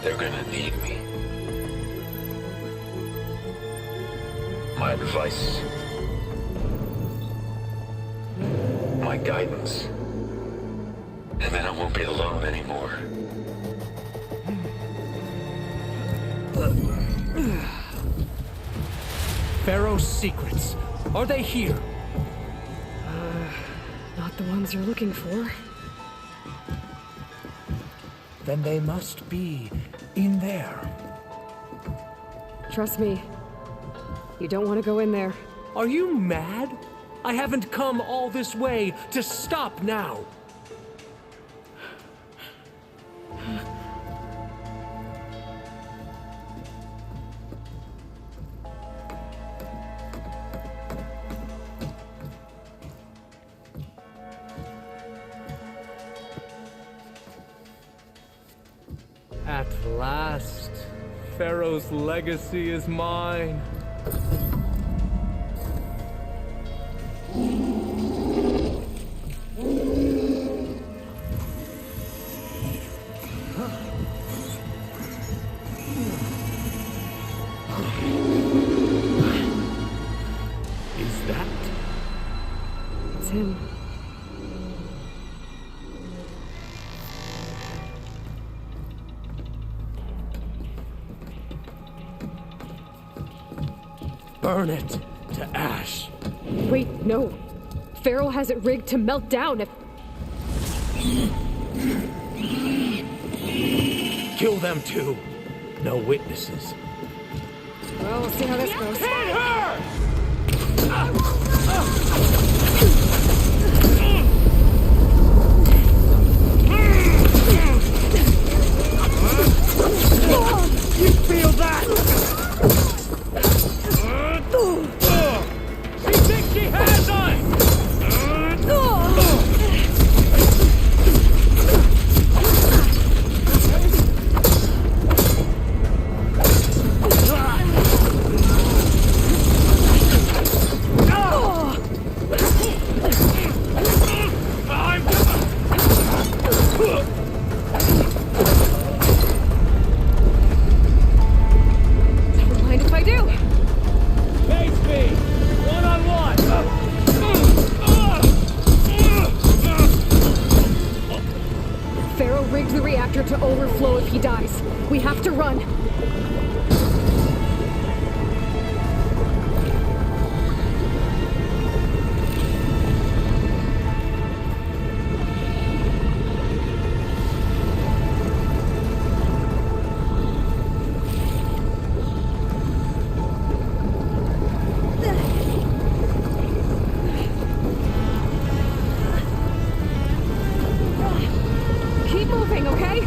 They're gonna need me. My advice. My guidance. And then I won't be alone anymore. Pharaoh's secrets. Are they here? Not the ones you're looking for. Then they must be in there. Trust me. You don't want to go in there. Are you mad? I haven't come all this way to stop now. At last, Pharaoh's legacy is mine. Is that? It's him. burn it to ash. Wait, no. Pharaoh has it rigged to melt down if... Kill them too. No witnesses. Well, we'll see how this goes. Hit her! You feel that? She thinks she has us! Don't mind if I do. Face me! One-on-one! Pharaoh rigged the reactor to overflow if he dies. We have to run. Keep moving, okay?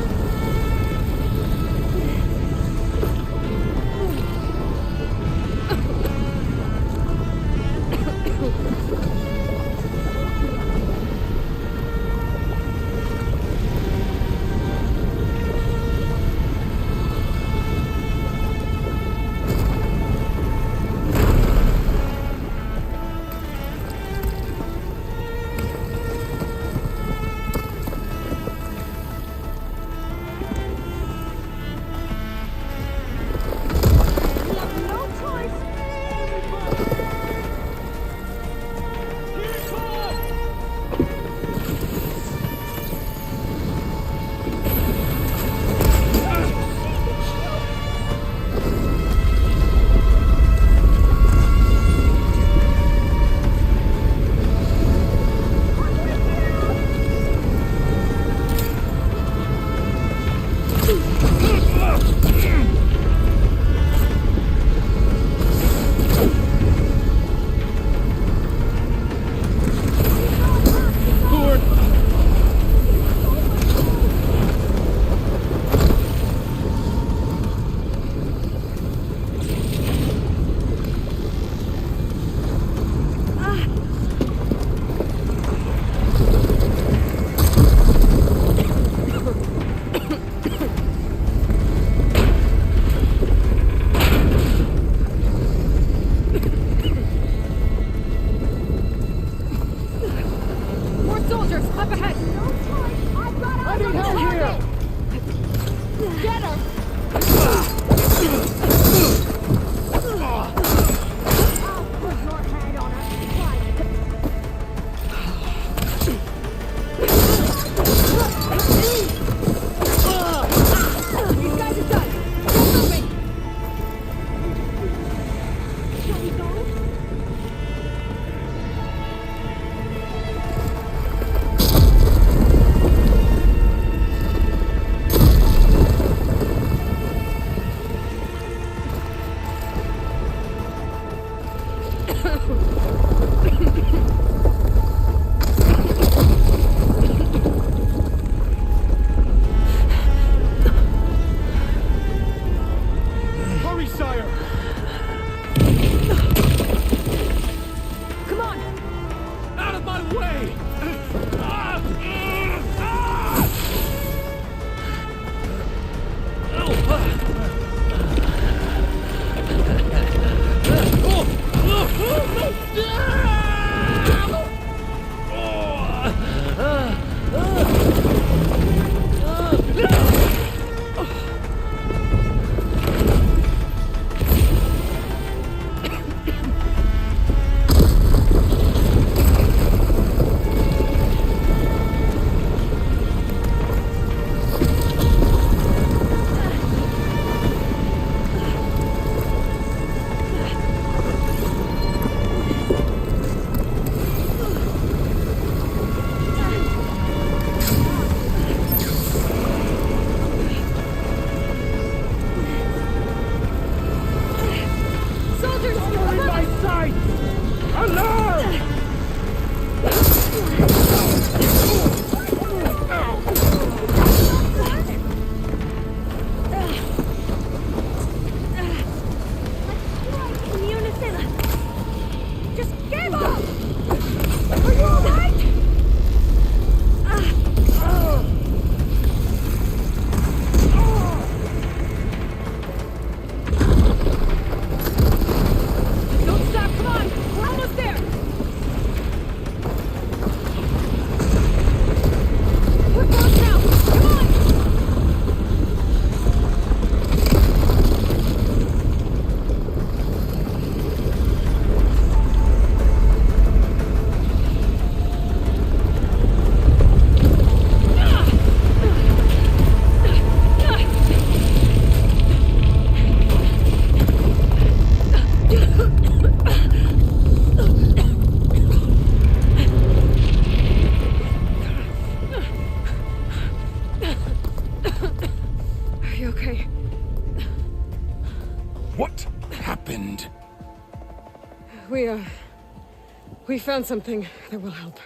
We found something that will help.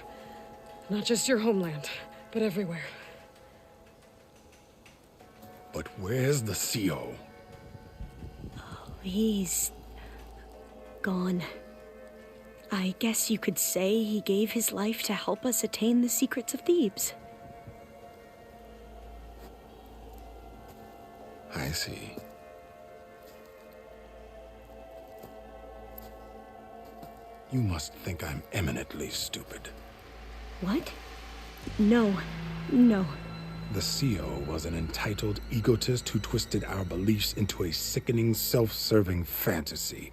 Not just your homeland, but everywhere. But where's the CO? He's gone. I guess you could say he gave his life to help us attain the secrets of Thebes. I see. You must think I'm eminently stupid. What? No. No. The CO was an entitled egotist who twisted our beliefs into a sickening, self-serving fantasy.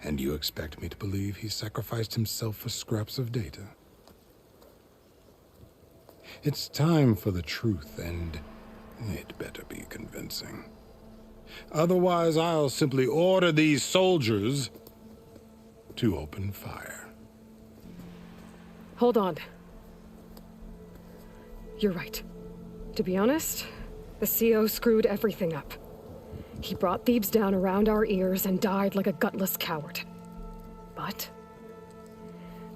And you expect me to believe he sacrificed himself for scraps of data? It's time for the truth, and it better be convincing. Otherwise, I'll simply order these soldiers to open fire. Hold on. You're right. To be honest, the CO screwed everything up. He brought Thebes down around our ears and died like a gutless coward. But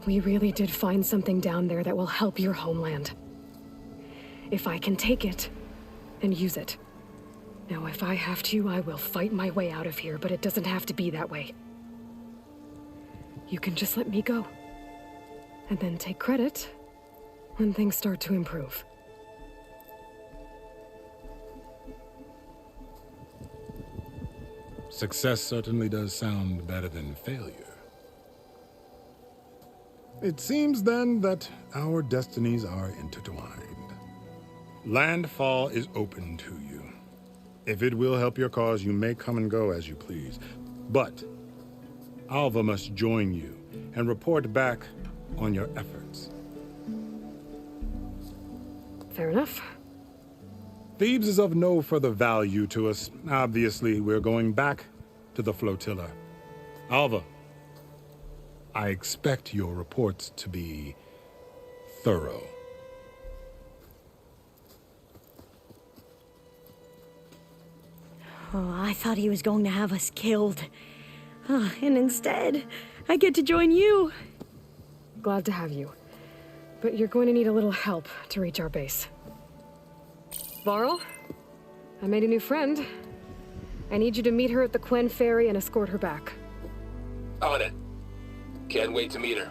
we really did find something down there that will help your homeland. If I can take it and use it. Now, if I have to, I will fight my way out of here, but it doesn't have to be that way. You can just let me go. And then take credit when things start to improve. Success certainly does sound better than failure. It seems then that our destinies are intertwined. Landfall is open to you. If it will help your cause, you may come and go as you please. But Alva must join you and report back on your efforts. Fair enough. Thebes is of no further value to us. Obviously, we're going back to the flotilla. Alva, I expect your reports to be thorough. Oh, I thought he was going to have us killed. And instead, I get to join you. Glad to have you. But you're going to need a little help to reach our base. Varl, I made a new friend. I need you to meet her at the Quen Ferry and escort her back. On it. Can't wait to meet her.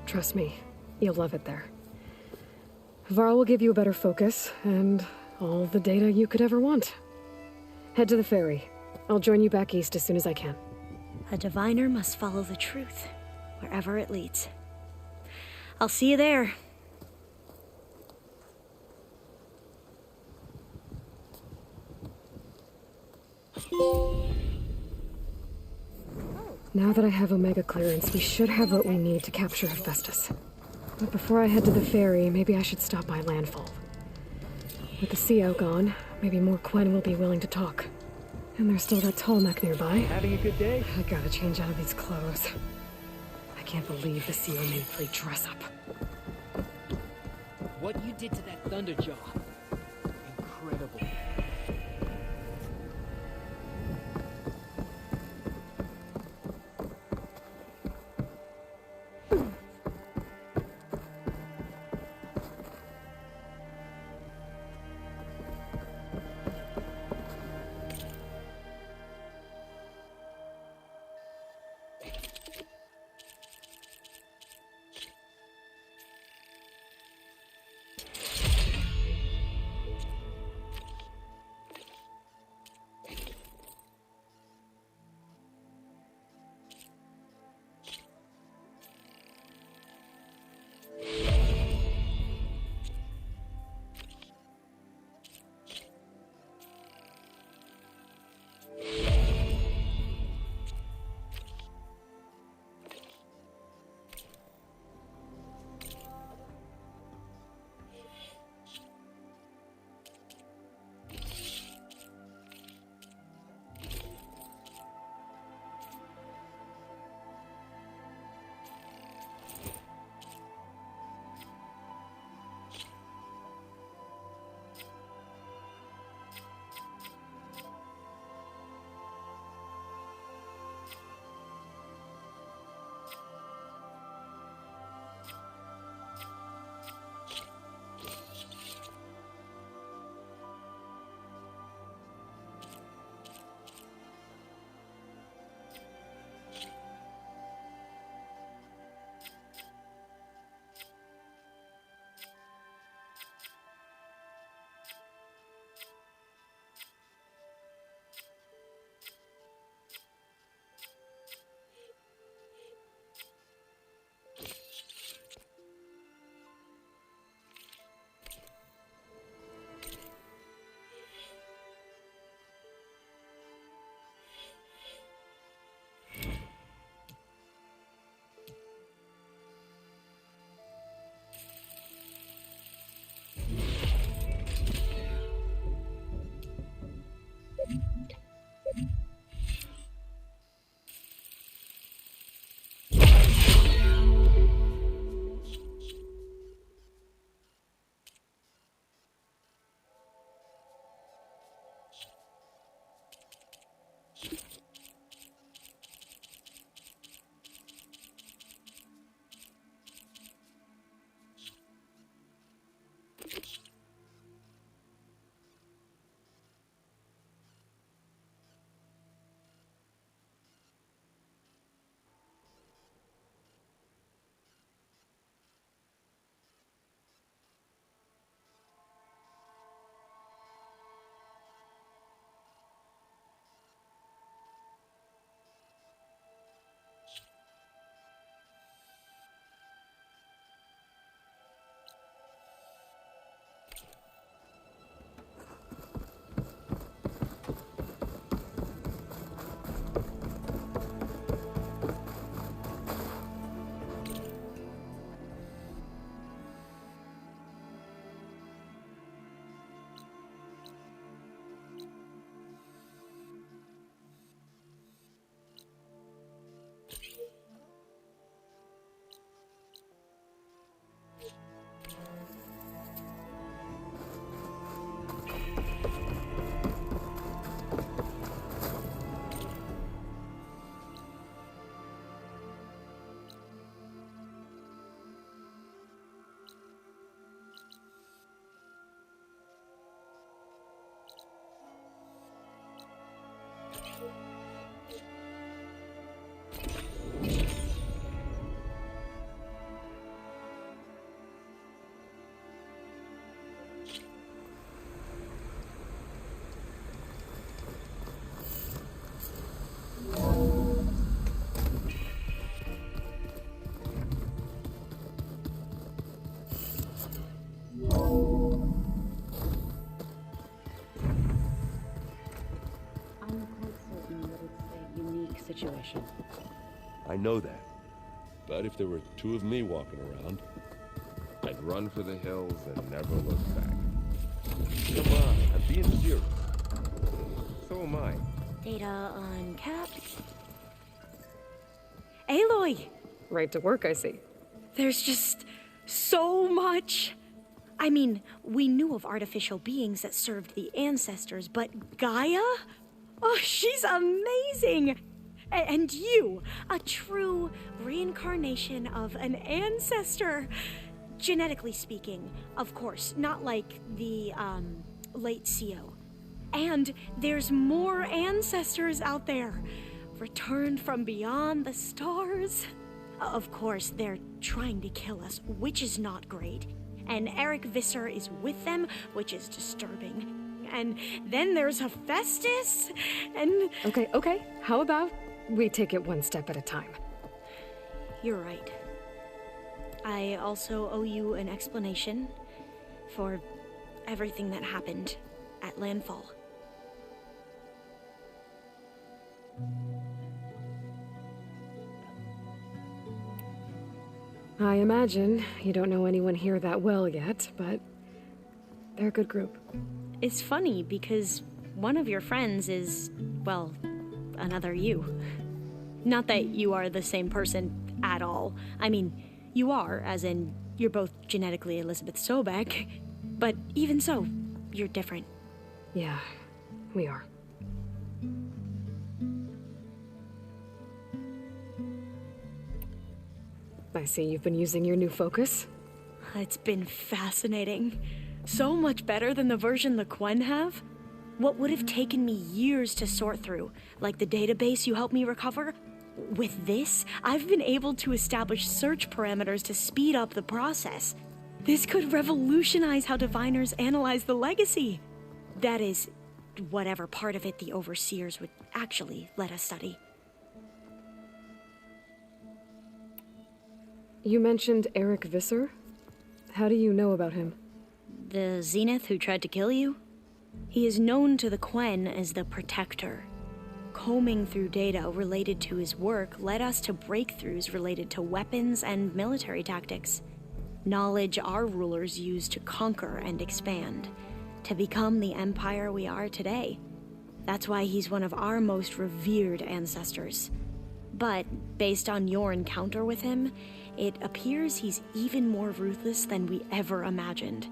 Trust me, you'll love it there. Varl will give you a better focus, and all the data you could ever want. Head to the ferry. I'll join you back east as soon as I can. A diviner must follow the truth, wherever it leads. I'll see you there. Now that I have Omega clearance, we should have what we need to capture Hephaestus. But before I head to the ferry, maybe I should stop by Landfall. With the CO gone, maybe more Quen will be willing to talk. And there's still that tall neck nearby. Having a good day? I gotta change out of these clothes. I can't believe the CO made me play dress up. What you did to that Thunderjaw. Incredible. situation. I know that. But if there were two of me walking around, I'd run for the hills and never look back. Come on, I'm being serious. So am I. Data uncapped. Aloy! Right to work, I see. There's just so much. I mean, we knew of artificial beings that served the ancestors, but Gaia? Oh, she's amazing! And you, a true reincarnation of an ancestor. Genetically speaking, of course, not like the, late CO. And there's more ancestors out there, returned from beyond the stars. Of course, they're trying to kill us, which is not great. And Eric Visser is with them, which is disturbing. And then there's Hephaestus, and... Okay. How about we take it one step at a time? You're right. I also owe you an explanation for everything that happened at Landfall. I imagine you don't know anyone here that well yet, but they're a good group. It's funny because one of your friends is, well, another you. Not that you are the same person at all. I mean, you are, as in, you're both genetically Elizabeth Sobek, but even so, you're different. Yeah, we are. I see you've been using your new focus. It's been fascinating. So much better than the version the Quen have. What would have taken me years to sort through, like the database you helped me recover, with this, I've been able to establish search parameters to speed up the process. This could revolutionize how diviners analyze the legacy. That is, whatever part of it the overseers would actually let us study. You mentioned Eric Visser? How do you know about him? The Zenith who tried to kill you? He is known to the Quen as the Protector. Combing through data related to his work led us to breakthroughs related to weapons and military tactics. Knowledge our rulers used to conquer and expand, to become the empire we are today. That's why he's one of our most revered ancestors. But, based on your encounter with him, it appears he's even more ruthless than we ever imagined.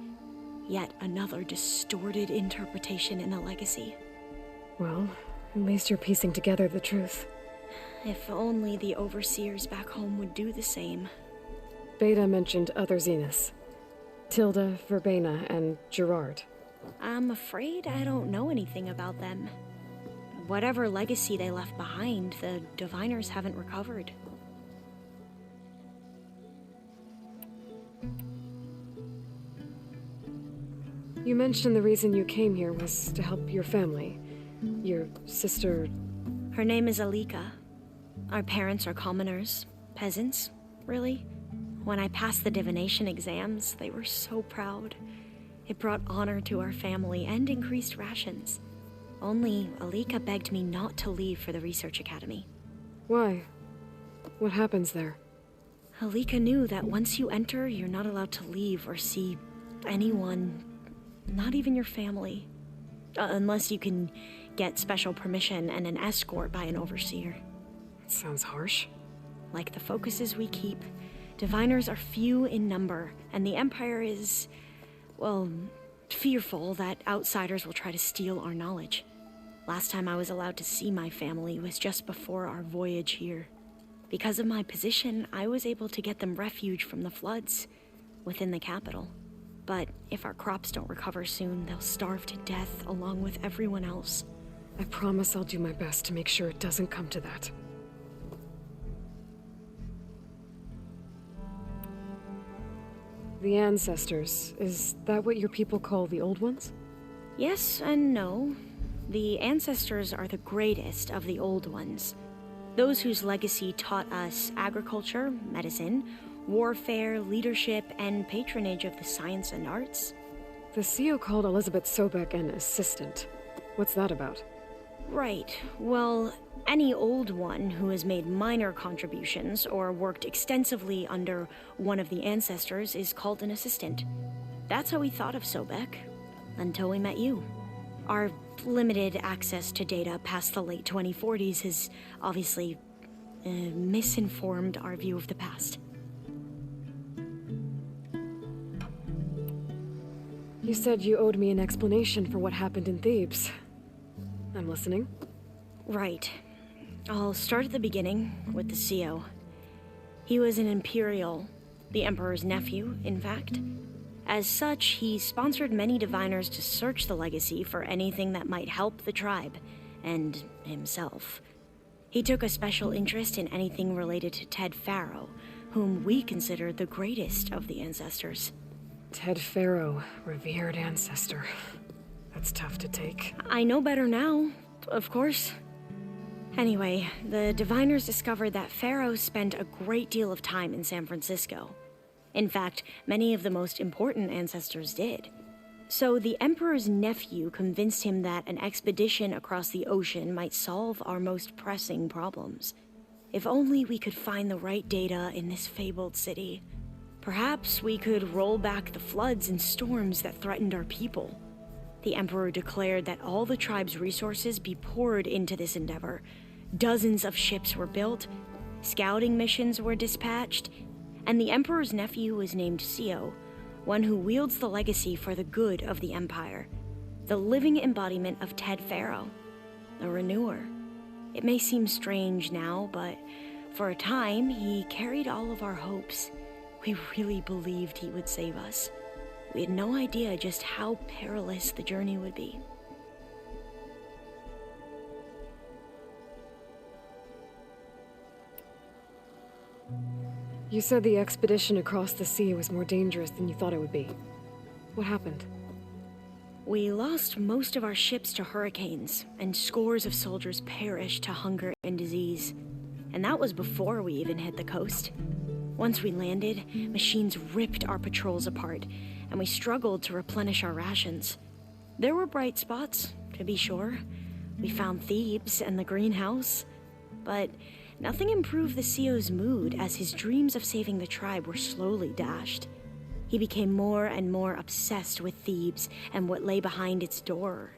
Yet another distorted interpretation in the legacy. Well, at least you're piecing together the truth. If only the overseers back home would do the same. Beta mentioned other Zeniths. Tilda, Verbena, and Gerard. I'm afraid I don't know anything about them. Whatever legacy they left behind, the diviners haven't recovered. You mentioned the reason you came here was to help your family. Your sister... Her name is Alika. Our parents are commoners. Peasants, really. When I passed the divination exams, they were so proud. It brought honor to our family and increased rations. Only Alika begged me not to leave for the research academy. Why? What happens there? Alika knew that once you enter, you're not allowed to leave or see anyone, not even your family. Unless you can get special permission and an escort by an overseer. That sounds harsh. Like the focuses we keep, diviners are few in number, and the Empire is, well, fearful that outsiders will try to steal our knowledge. Last time I was allowed to see my family was just before our voyage here. Because of my position, I was able to get them refuge from the floods within the capital. But if our crops don't recover soon, they'll starve to death along with everyone else. I promise I'll do my best to make sure it doesn't come to that. The ancestors, is that what your people call the old ones? Yes and no. The ancestors are the greatest of the old ones. Those whose legacy taught us agriculture, medicine, warfare, leadership, and patronage of the science and arts. The CO called Elizabeth Sobek an assistant. What's that about? Right. Well, Any old one who has made minor contributions or worked extensively under one of the ancestors is called an assistant. That's how we thought of Sobek, until we met you. Our limited access to data past the late 2040s has obviously misinformed our view of the past. You said you owed me an explanation for what happened in Thebes. I'm listening. Right. I'll start at the beginning with the CEO. He was an Imperial, the Emperor's nephew, in fact. As such, he sponsored many diviners to search the legacy for anything that might help the tribe, and himself. He took a special interest in anything related to Ted Faro, whom we consider the greatest of the ancestors. Ted Faro, revered ancestor. That's tough to take. I know better now, of course. Anyway, the diviners discovered that Faro spent a great deal of time in San Francisco. In fact, many of the most important ancestors did. So the Emperor's nephew convinced him that an expedition across the ocean might solve our most pressing problems. If only we could find the right data in this fabled city. Perhaps we could roll back the floods and storms that threatened our people. The Emperor declared that all the tribe's resources be poured into this endeavor. Dozens of ships were built, scouting missions were dispatched, and the Emperor's nephew was named CEO, one who wields the legacy for the good of the Empire, the living embodiment of Ted Faro, a renewer. It may seem strange now, but for a time, he carried all of our hopes. We really believed he would save us. We had no idea just how perilous the journey would be. You said the expedition across the sea was more dangerous than you thought it would be. What happened? We lost most of our ships to hurricanes, and scores of soldiers perished to hunger and disease. And that was before we even hit the coast. Once we landed, machines ripped our patrols apart, and we struggled to replenish our rations. There were bright spots, to be sure. We found Thebes and the greenhouse, but nothing improved the CEO's mood as his dreams of saving the tribe were slowly dashed. He became more and more obsessed with Thebes and what lay behind its door,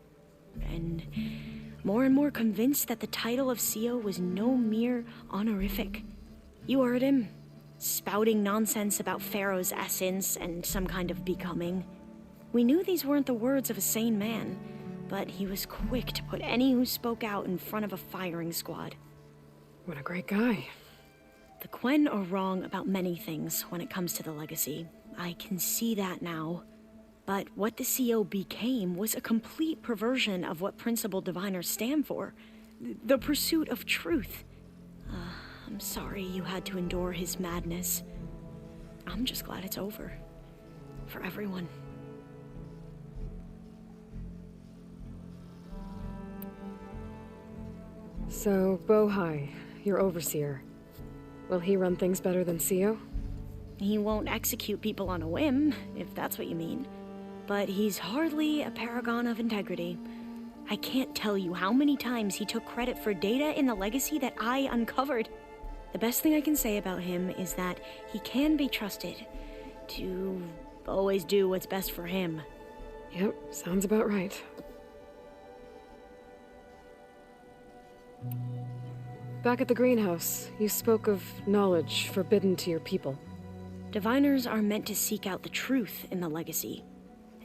and more convinced that the title of CEO was no mere honorific. You heard him, spouting nonsense about Pharaoh's essence and some kind of becoming. We knew these weren't the words of a sane man, but he was quick to put any who spoke out in front of a firing squad. What a great guy. The Quen are wrong about many things when it comes to the legacy. I can see that now. But what the CEO became was a complete perversion of what principled diviners stand for. The pursuit of truth. I'm sorry you had to endure his madness. I'm just glad it's over. For everyone. So, Bohai, your overseer. Will he run things better than CEO? He won't execute people on a whim, if that's what you mean. But he's hardly a paragon of integrity. I can't tell you how many times he took credit for data in the legacy that I uncovered. The best thing I can say about him is that he can be trusted to always do what's best for him. Yep, sounds about right. Back at the greenhouse, you spoke of knowledge forbidden to your people. Diviners are meant to seek out the truth in the legacy,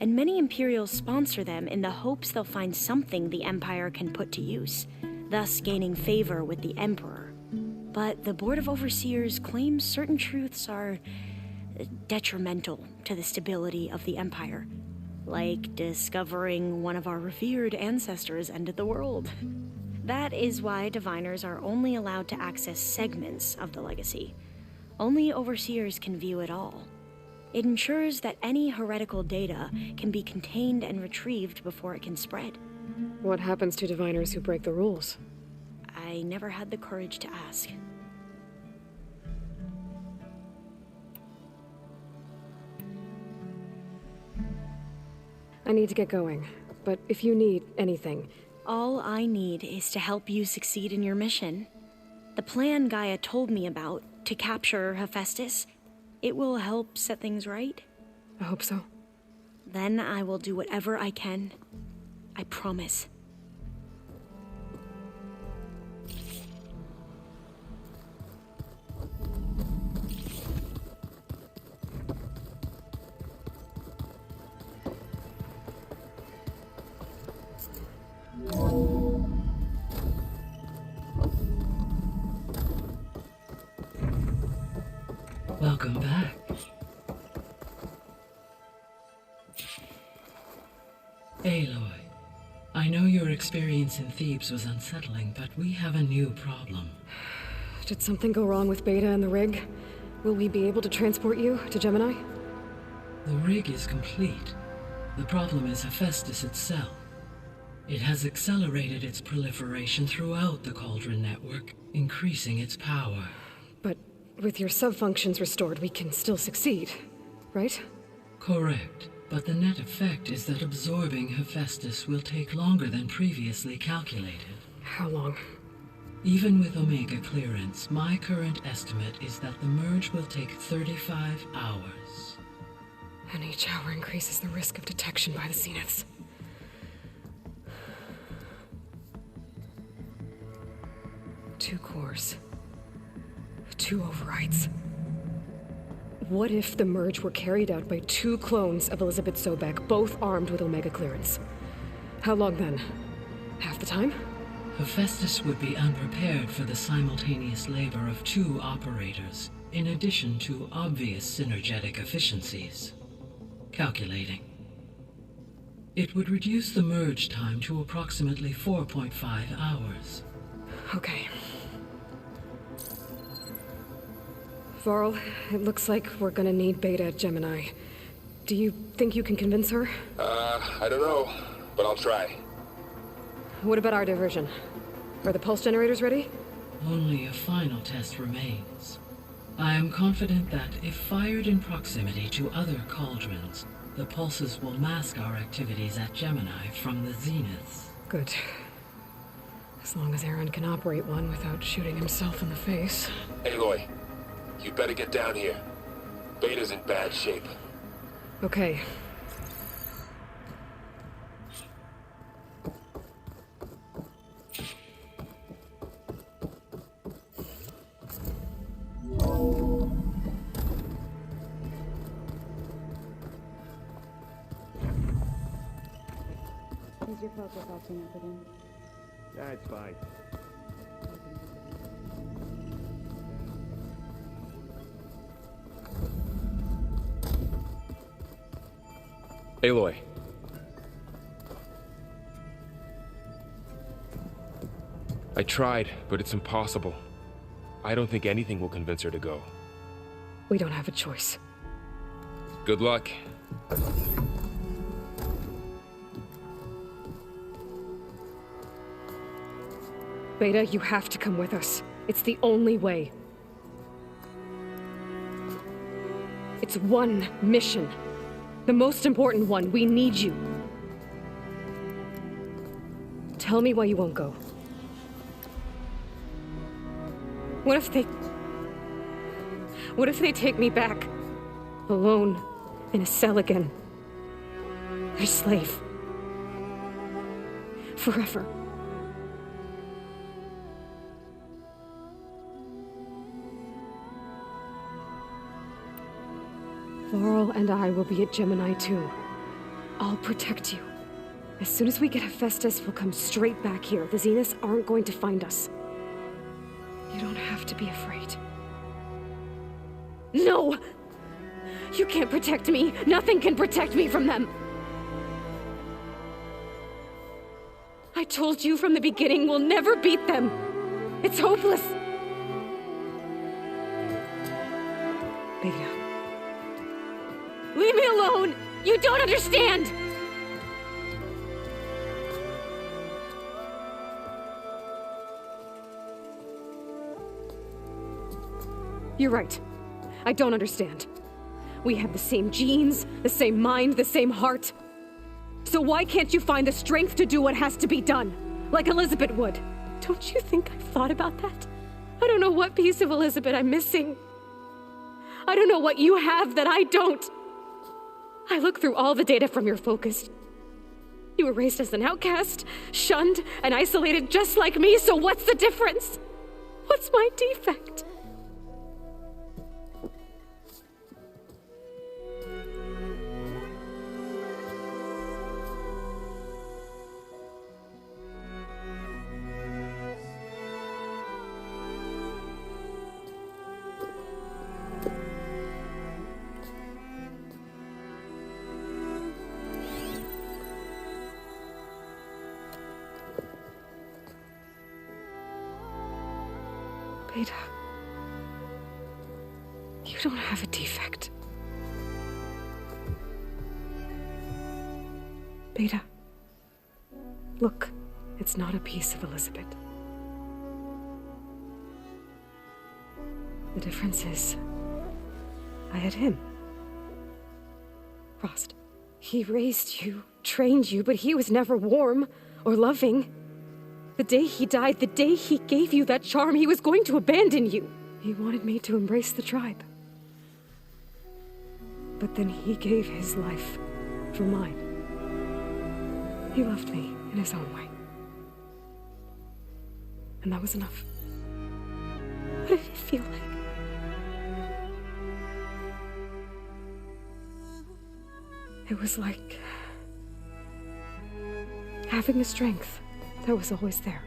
and many Imperials sponsor them in the hopes they'll find something the Empire can put to use, thus gaining favor with the Emperor. But the Board of Overseers claims certain truths are detrimental to the stability of the Empire, like discovering one of our revered ancestors ended the world. That is why diviners are only allowed to access segments of the legacy. Only overseers can view it all. It ensures that any heretical data can be contained and retrieved before it can spread. What happens to diviners who break the rules? I never had the courage to ask. I need to get going, but if you need anything, All I need is to help you succeed in your mission. The plan Gaia told me about, to capture Hephaestus, it will help set things right. I hope so. Then I will do whatever I can. I promise. Welcome back. Aloy, I know your experience in Thebes was unsettling, but we have a new problem. Did something go wrong with Beta and the rig? Will we be able to transport you to Gemini? The rig is complete. The problem is Hephaestus itself. It has accelerated its proliferation throughout the Cauldron network, increasing its power. But with your sub-functions restored, we can still succeed, right? Correct. But the net effect is that absorbing Hephaestus will take longer than previously calculated. How long? Even with Omega clearance, my current estimate is that the merge will take 35 hours. And each hour increases the risk of detection by the Zeniths. Two cores. 2 overrides. What if the merge were carried out by 2 clones of Elizabeth Sobek, both armed with Omega clearance? How long then? Half the time? Hephaestus would be unprepared for the simultaneous labor of 2 operators, in addition to obvious synergetic efficiencies. Calculating. It would reduce the merge time to approximately 4.5 hours. Okay. Varl, it looks like we're gonna need Beta at Gemini. Do you think you can convince her? I don't know, but I'll try. What about our diversion? Are the pulse generators ready? Only a final test remains. I am confident that if fired in proximity to other cauldrons, the pulses will mask our activities at Gemini from the Zeniths. Good. As long as Aaron can operate one without shooting himself in the face. Aloy, you better get down here. Beta's in bad shape. Okay. Is your focus acting up again? That's fine. Aloy. I tried, but it's impossible. I don't think anything will convince her to go. We don't have a choice. Good luck. Beta, you have to come with us. It's the only way. It's one mission. The most important one. We need you. Tell me why you won't go. What if they take me back? Alone, in a cell again. Their slave. Forever. Varl and I will be at Gemini too. I'll protect you. As soon as we get Hephaestus, we'll come straight back here. The Zeniths aren't going to find us. You don't have to be afraid. No! You can't protect me! Nothing can protect me from them! I told you from the beginning we'll never beat them! It's hopeless! Beta. Leave me alone! You don't understand! You're right. I don't understand. We have the same genes, the same mind, the same heart. So why can't you find the strength to do what has to be done? like Elizabeth would. Don't you think I've thought about that? I don't know what piece of Elizabeth I'm missing. I don't know what you have that I don't. I look through all the data from your focus. You were raised as an outcast, shunned, and isolated just like me, so what's the difference? What's my defect? Beta, you don't have a defect. Beta, look, it's not a piece of Elizabeth. The difference is, I had him. Frost. He raised you, trained you, but he was never warm or loving. The day he died, the day he gave you that charm, he was going to abandon you. He wanted me to embrace the tribe. But then he gave his life for mine. He loved me in his own way. And that was enough. What did it feel like? It was like having a strength that was always there.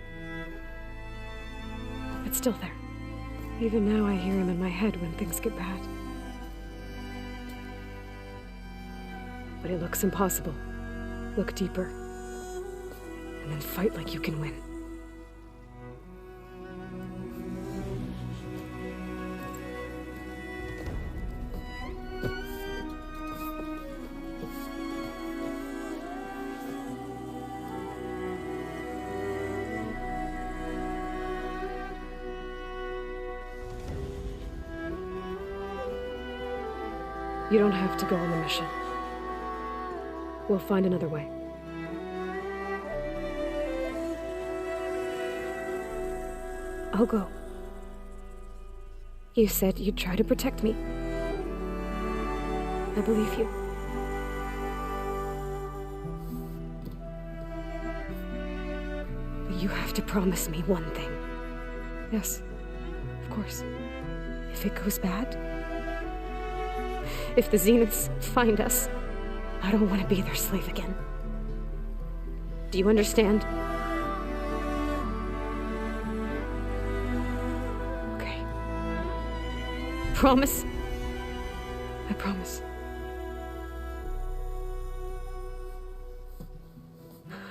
It's still there. Even now I hear him in my head when things get bad. But it looks impossible. Look deeper. And then fight like you can win. You don't have to go on the mission. We'll find another way. I'll go. You said you'd try to protect me. I believe you. But you have to promise me one thing. Yes, of course. If it goes bad, if the Zeniths find us, I don't want to be their slave again. Do you understand? Okay. Promise? I promise.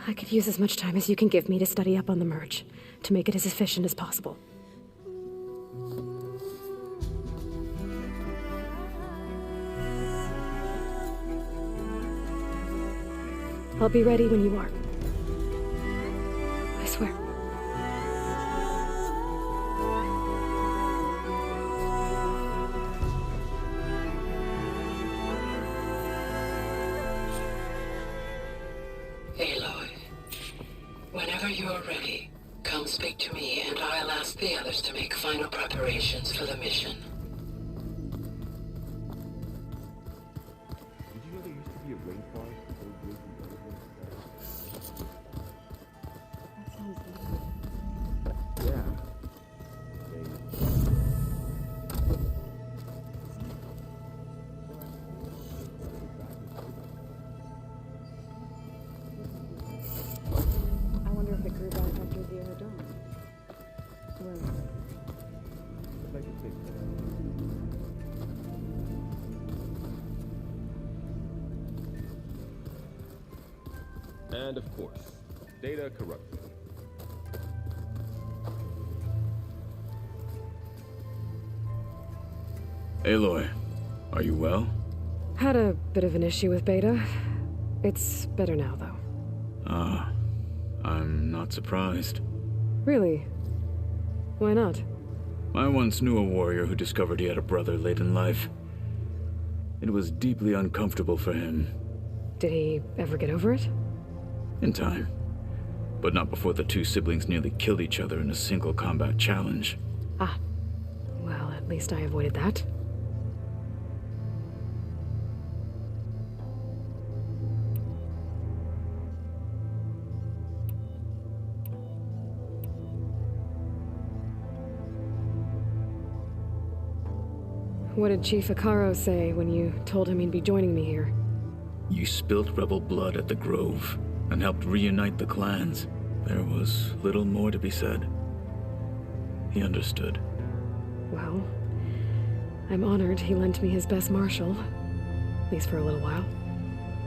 I could use as much time as you can give me to study up on the merge, to make it as efficient as possible. I'll be ready when you are. I swear. Aloy, whenever you're ready, come speak to me and I'll ask the others to make final preparations for the mission. Did you know there used to be a rainforest before we built the That sounds lovely. Yeah. I wonder if it grew back after the other dawn. Where is it? I'd like to think that. And of course, data corrupted. Aloy, are you well? Had a bit of an issue with Beta. It's better now, though. Ah, I'm not surprised. Really? Why not? I once knew a warrior who discovered he had a brother late in life. It was deeply uncomfortable for him. Did he ever get over it? In time. but not before the two siblings nearly killed each other in a single combat challenge. Ah. Well, at least I avoided that. What did Chief Hikaru say when you told him he'd be joining me here? You spilt rebel blood at the Grove and helped reunite the clans. There was little more to be said. He understood. Well, I'm honored he lent me his best marshal. At least for a little while.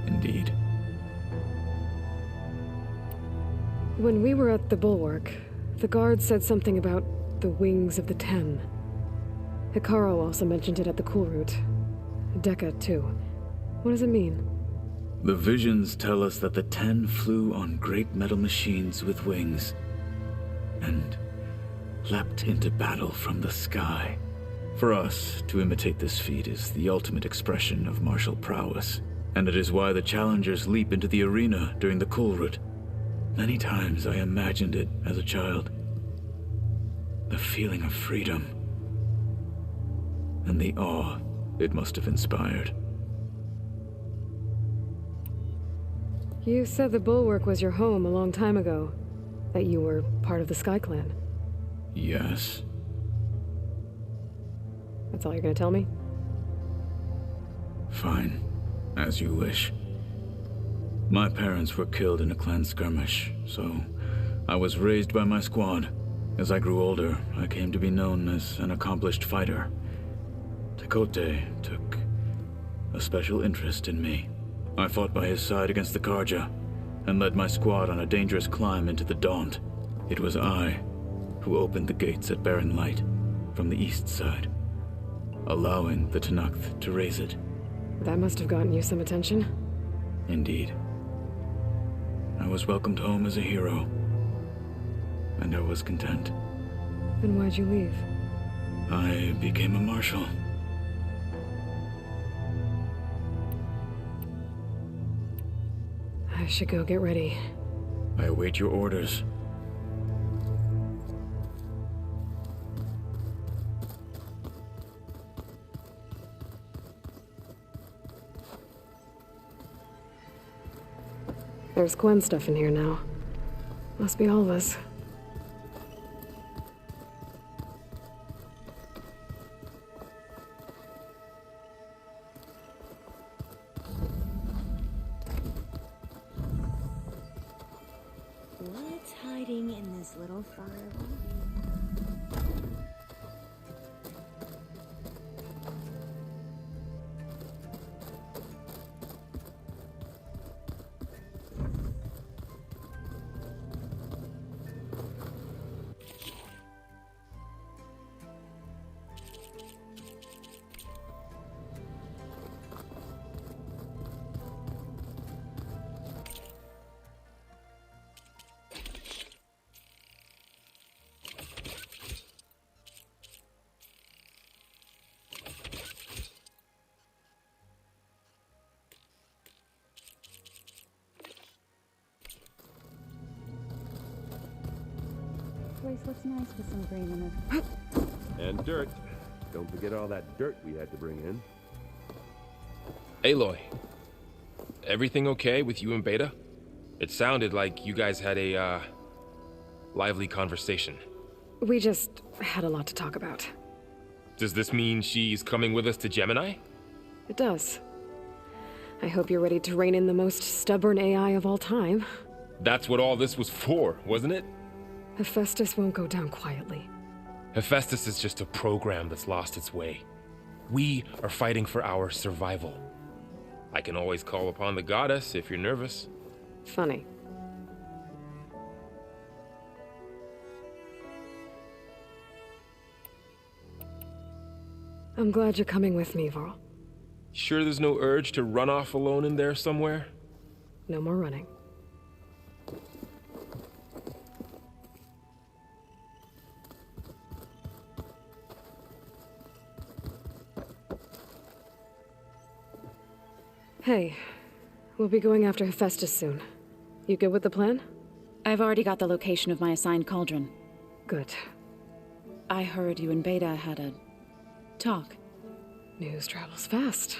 Indeed. When we were at the Bulwark, the guards said something about the Wings of the Ten. Hikaru also mentioned it at the Cool Route. Dekka, too. What does it mean? The visions tell us that the Ten flew on great metal machines with wings, and leapt into battle from the sky. For us, to imitate this feat is the ultimate expression of martial prowess, and it is why the challengers leap into the arena during the Cool Route. Many times I imagined it as a child. The feeling of freedom, and the awe it must have inspired. You said the Bulwark was your home a long time ago. That you were part of the Sky Clan. Yes. That's all you're gonna tell me? Fine. As you wish. My parents were killed in a clan skirmish, so I was raised by my squad. As I grew older, I came to be known as an accomplished fighter. Tekote took a special interest in me. I fought by his side against the Karja, and led my squad on a dangerous climb into the Daunt. It was I who opened the gates at Barren Light from the east side, allowing the Tenakth to raise it. That must have gotten you some attention. Indeed. I was welcomed home as a hero, and I was content. Then why'd you leave? I became a marshal. I should go get ready. I await your orders. There's Gwen stuff in here now. Must be all of us. What's hiding in this little fireball? Place looks nice with some green in it. And dirt. Don't forget all that dirt we had to bring in. Aloy, everything okay with you and Beta? It sounded like you guys had a, lively conversation. We just had a lot to talk about. Does this mean she's coming with us to Gemini? It does. I hope you're ready to rein in the most stubborn AI of all time. That's what all this was for, wasn't it? Hephaestus won't go down quietly. Hephaestus is just a program that's lost its way. We are fighting for our survival. I can always call upon the goddess if you're nervous. Funny. I'm glad you're coming with me, Varl. Sure there's no urge to run off alone in there somewhere? No more running. Hey, we'll be going after Hephaestus soon. You good with the plan? I've already got the location of my assigned cauldron. Good. I heard you and Beta had a talk. News travels fast.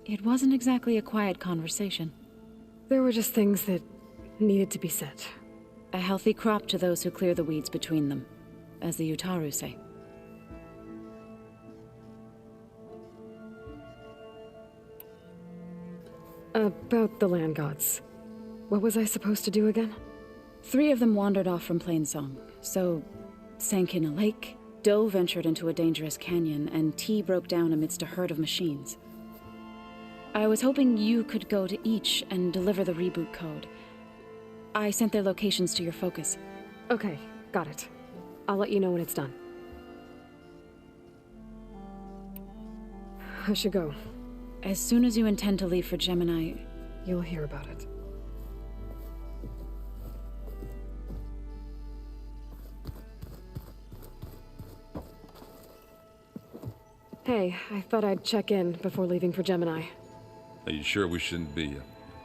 It wasn't exactly a quiet conversation. There were just things that needed to be said. A healthy crop to those who clear the weeds between them, as the Utaru say. About the land gods. What was I supposed to do again? 3 of them wandered off from Plainsong, so sank in a lake, Doe ventured into a dangerous canyon, and T broke down amidst a herd of machines. I was hoping you could go to each and deliver the reboot code. I sent their locations to your focus. Okay, got it. I'll let you know when it's done. I should go. As soon as you intend to leave for Gemini, you'll hear about it. Hey, I thought I'd check in before leaving for Gemini. Are you sure we shouldn't be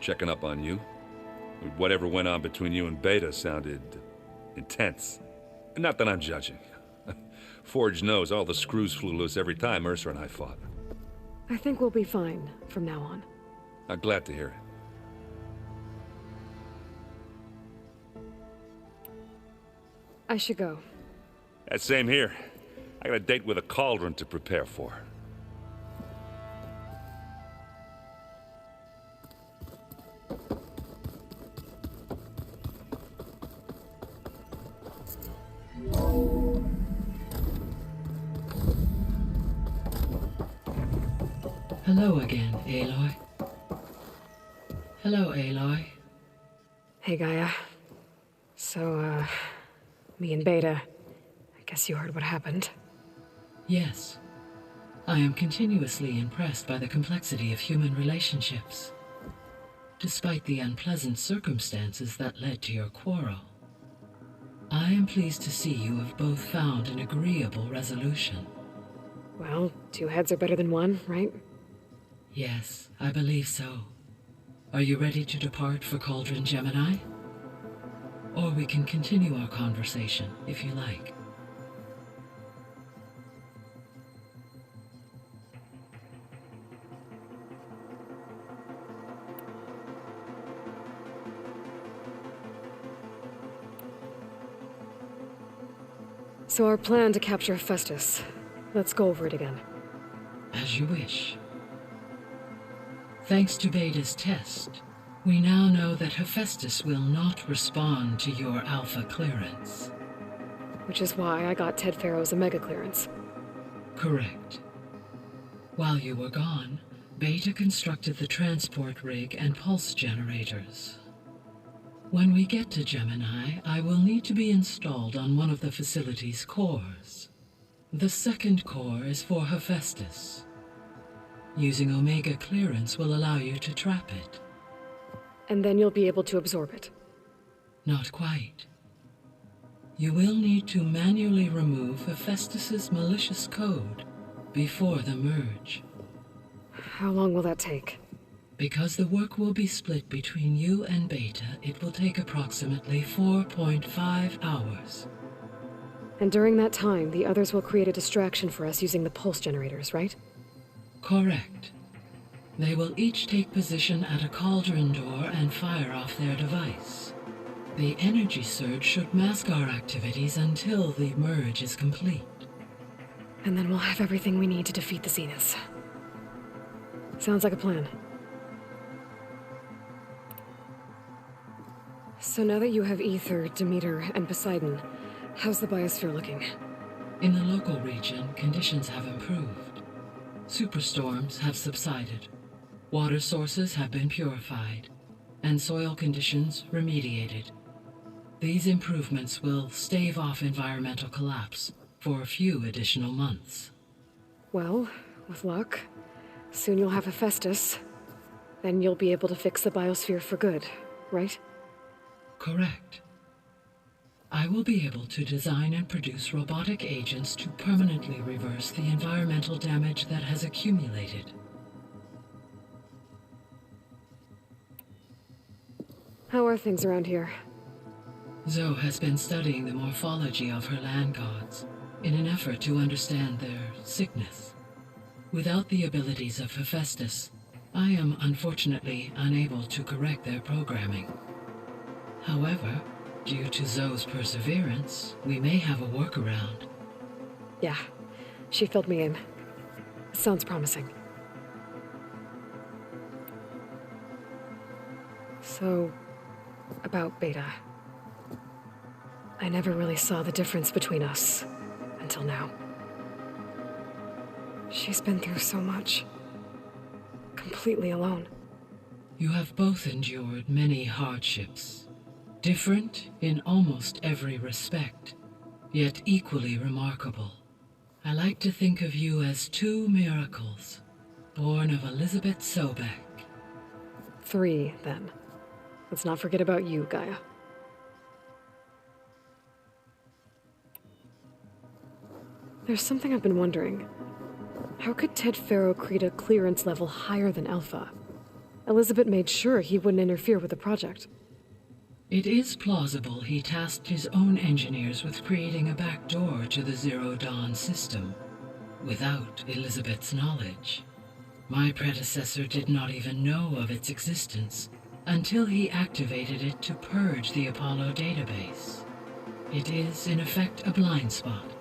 checking up on you? Whatever went on between you and Beta sounded intense. Not that I'm judging. Forge knows all the screws flew loose every time Ursa and I fought. I think we'll be fine from now on. I'm glad to hear it. I should go. Same here. I got a date with a cauldron to prepare for. Hello again, Aloy. Hello, Aloy. Hey, Gaia. So, me and Beta, I guess you heard what happened. Yes. I am continuously impressed by the complexity of human relationships. Despite the unpleasant circumstances that led to your quarrel, I am pleased to see you have both found an agreeable resolution. Well, 2 heads are better than 1, right? Yes, I believe so. Are you ready to depart for Cauldron Gemini? Or we can continue our conversation, if you like. So our plan to capture Hephaestus. Let's go over it again. As you wish. Thanks to Beta's test, we now know that Hephaestus will not respond to your alpha clearance. Which is why I got Ted Farrow's Omega clearance. Correct. While you were gone, Beta constructed the transport rig and pulse generators. When we get to Gemini, I will need to be installed on one of the facility's cores. The second core is for Hephaestus. Using Omega clearance will allow you to trap it. And then you'll be able to absorb it. Not quite. You will need to manually remove Hephaestus's malicious code before the merge. How long will that take? Because the work will be split between you and Beta, it will take approximately 4.5 hours. And during that time, the others will create a distraction for us using the pulse generators, right? Correct. They will each take position at a cauldron door and fire off their device. The energy surge should mask our activities until the merge is complete. And then we'll have everything we need to defeat the Zeniths. Sounds like a plan. So now that you have Ether, Demeter, and Poseidon, how's the biosphere looking? In the local region, conditions have improved. Superstorms have subsided. Water sources have been purified, and soil conditions remediated. These improvements will stave off environmental collapse for a few additional months. Well, with luck, soon you'll have Hephaestus. Then you'll be able to fix the biosphere for good, right? Correct. I will be able to design and produce robotic agents to permanently reverse the environmental damage that has accumulated. How are things around here? Zoe has been studying the morphology of her land gods in an effort to understand their sickness. Without the abilities of Hephaestus, I am unfortunately unable to correct their programming. However, due to Zoe's perseverance, we may have a workaround. Yeah, she filled me in. Sounds promising. So, about Beta. I never really saw the difference between us until now. She's been through so much. Completely alone. You have both endured many hardships, different in almost every respect, yet equally remarkable. I like to think of you as two miracles, born of Elizabeth Sobek. 3, then. Let's not forget about you, Gaia. There's something I've been wondering. How could Ted Faro create a clearance level higher than Alpha? Elizabeth made sure he wouldn't interfere with the project. It is plausible he tasked his own engineers with creating a backdoor to the Zero Dawn system, without Elizabeth's knowledge. My predecessor did not even know of its existence until he activated it to purge the Apollo database. It is, in effect, a blind spot,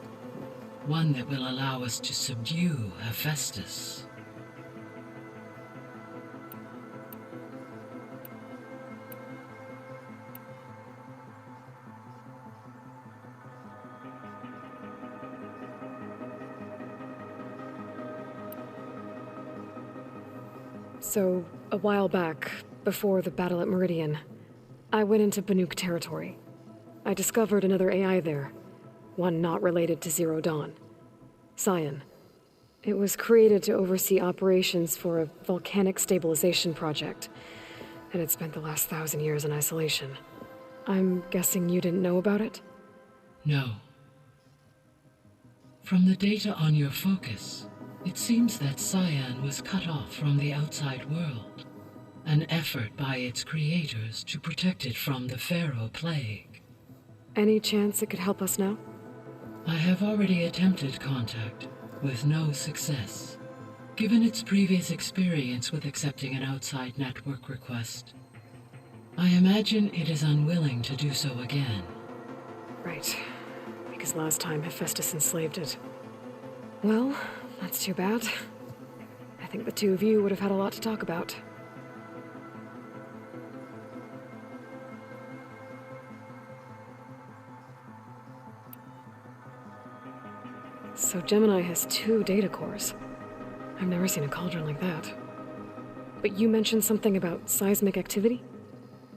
one that will allow us to subdue Hephaestus. So, a while back, before the battle at Meridian, I went into Banuk territory. I discovered another AI there, one not related to Zero Dawn. Cyan. It was created to oversee operations for a volcanic stabilization project, and it spent the last 1,000 years in isolation. I'm guessing you didn't know about it? No. From the data on your focus, it seems that Cyan was cut off from the outside world, an effort by its creators to protect it from the Pharaoh plague. Any chance it could help us now? I have already attempted contact, with no success. Given its previous experience with accepting an outside network request, I imagine it is unwilling to do so again. Right. Because last time Hephaestus enslaved it. Well, that's too bad. I think the two of you would have had a lot to talk about. So Gemini has 2 data cores. I've never seen a cauldron like that. But you mentioned something about seismic activity?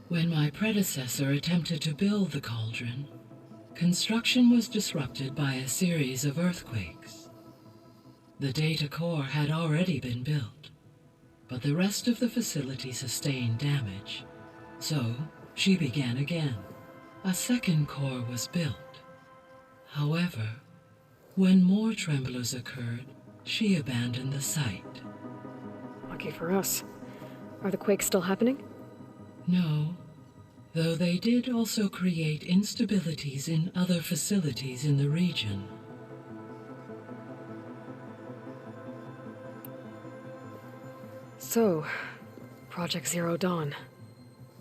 When my predecessor attempted to build the cauldron, construction was disrupted by a series of earthquakes. The data core had already been built, but the rest of the facility sustained damage. So she began again. A second core was built. However, when more tremblers occurred, she abandoned the site. Lucky for us. Are the quakes still happening? No, though they did also create instabilities in other facilities in the region. So, Project Zero Dawn.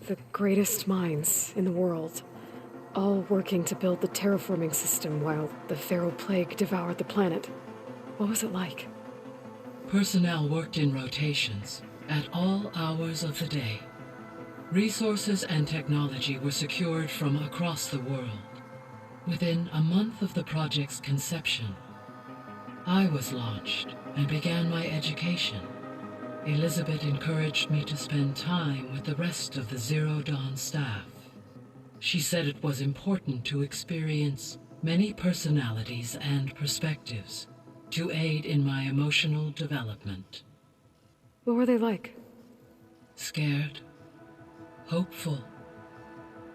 The greatest minds in the world, all working to build the terraforming system while the Pharaoh plague devoured the planet. What was it like? Personnel worked in rotations, at all hours of the day. Resources and technology were secured from across the world. Within a month of the project's conception, I was launched and began my education. Elizabeth encouraged me to spend time with the rest of the Zero Dawn staff. She said it was important to experience many personalities and perspectives to aid in my emotional development. What were they like? Scared, hopeful,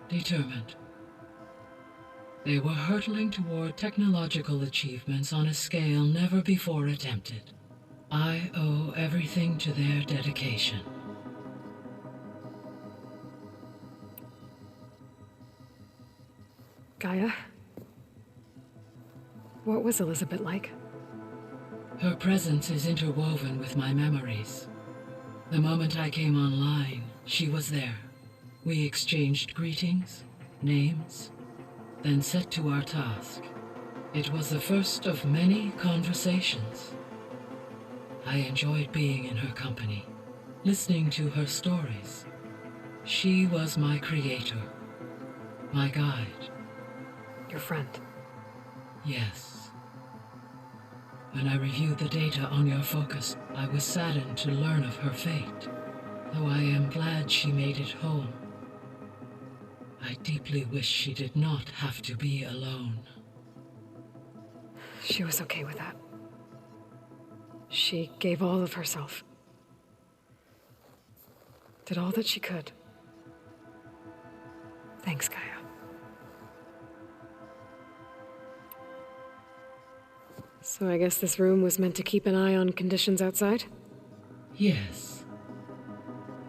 determined. They were hurtling toward technological achievements on a scale never before attempted. I owe everything to their dedication. Gaia? What was Elizabeth like? Her presence is interwoven with my memories. The moment I came online, she was there. We exchanged greetings, names, then set to our task. It was the first of many conversations. I enjoyed being in her company, listening to her stories. She was my creator, my guide. Your friend? Yes. When I reviewed the data on your focus, I was saddened to learn of her fate, though I am glad she made it home. I deeply wish she did not have to be alone. She was okay with that. She gave all of herself. Did all that she could. Thanks, Gaia. So I guess this room was meant to keep an eye on conditions outside? Yes.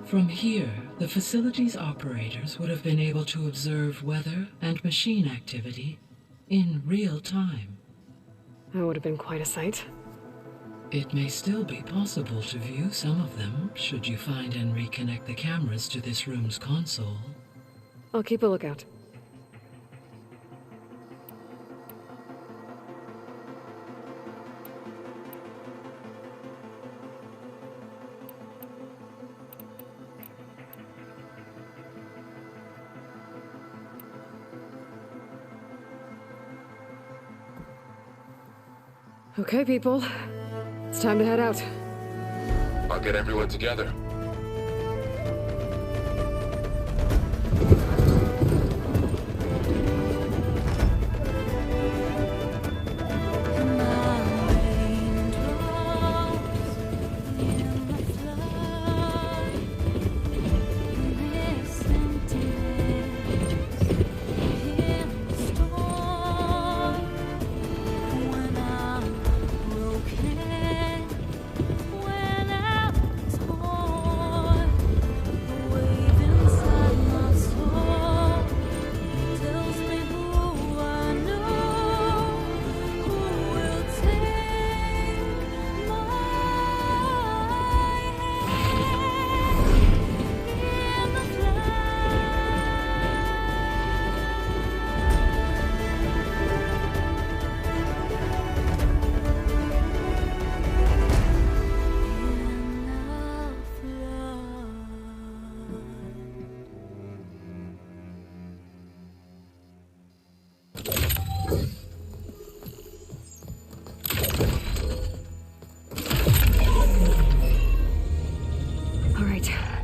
From here, the facility's operators would have been able to observe weather and machine activity in real time. That would have been quite a sight. It may still be possible to view some of them, should you find and reconnect the cameras to this room's console. I'll keep a lookout. Okay, people. It's time to head out. I'll get everyone together.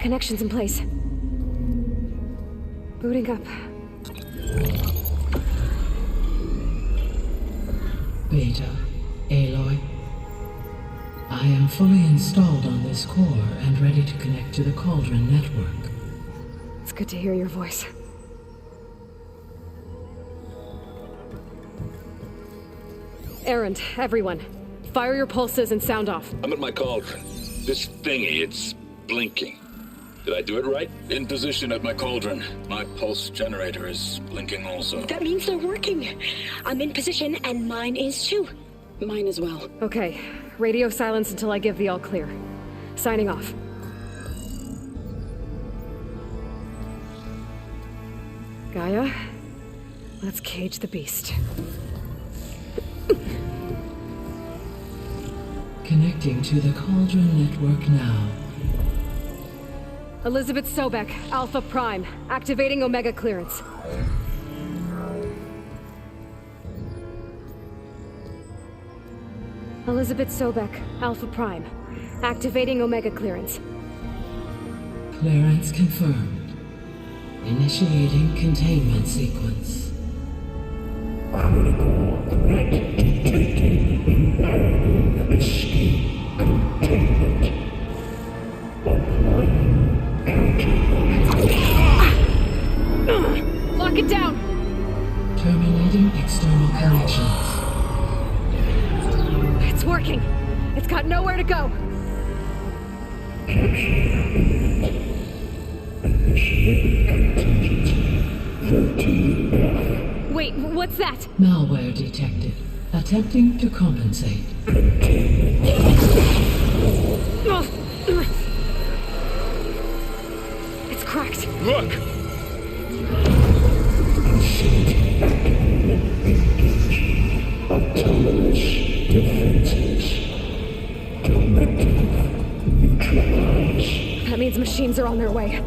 Connections in place. Booting up. Beta, Aloy. I am fully installed on this core and ready to connect to the Cauldron network. It's good to hear your voice. Errand, everyone. Fire your pulses and sound off. I'm at my cauldron. This thingy, it's blinking. Did I do it right? In position at my cauldron. My pulse generator is blinking also. That means they're working. I'm in position and mine is too. Mine as well. Okay. Radio silence until I give the all clear. Signing off. Gaia, let's cage the beast. Connecting to the Cauldron network now. Elizabeth Sobek, Alpha Prime, activating Omega clearance. Elizabeth Sobek, Alpha Prime, activating Omega clearance. Clearance confirmed. Initiating containment sequence. Critical threat detected. Escape containment. Lock it down! Terminating external connections. It's working! It's got nowhere to go! Initiate contingency 13F. Wait, what's that? Malware detected. Attempting to compensate. It's cracked. Look! That means machines are on their way.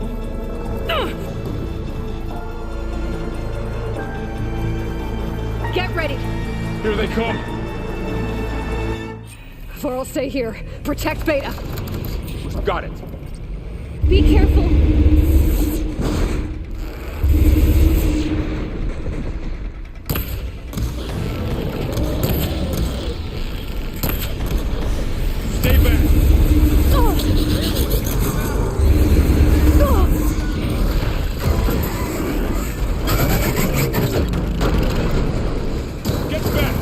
Get ready! Here they come! Varl, stay here. Protect Beta. Got it. Be careful! Stay back! Get back!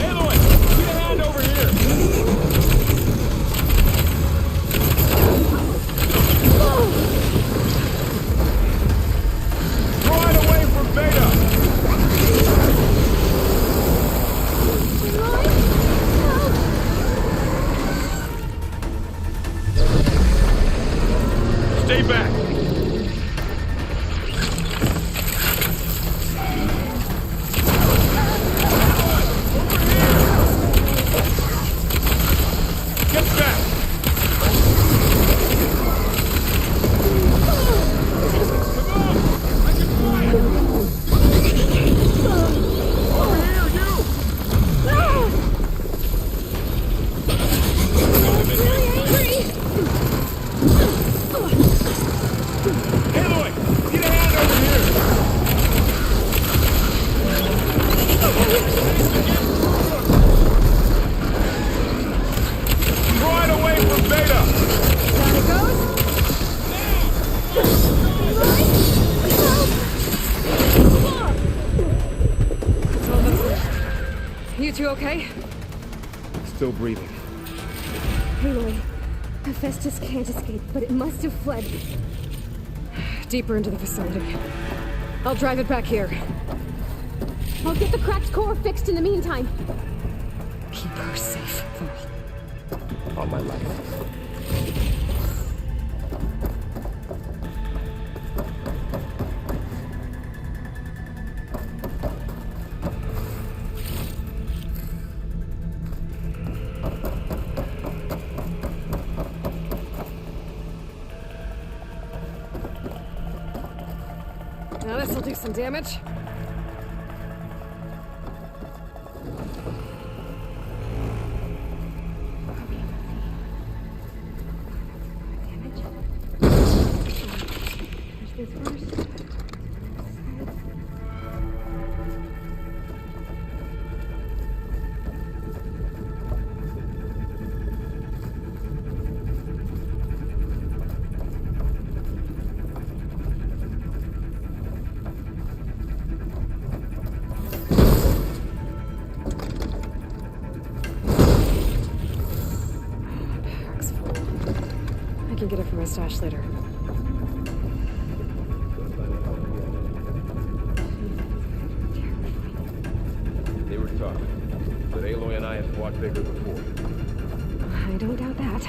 Aloy, get a hand over here! Draw it away from Beta! Stay back! Get back! Aloy, get a hand over here! Draw it away from Beta! Down it goes. It's almost there. You two okay? Still breathing. Aloy, Hephaestus can't escape, but it must have fled. Deeper into the facility. I'll drive it back here. I'll get the cracked core fixed in the meantime. Keep her safe, Varl. On my life. Now this'll do some damage. I can get it from my stash later. They were tough, but Aloy and I have fought bigger before. I don't doubt that.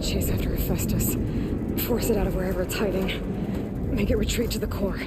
Chase after Hephaestus. Force it out of wherever it's hiding. Make it retreat to the core.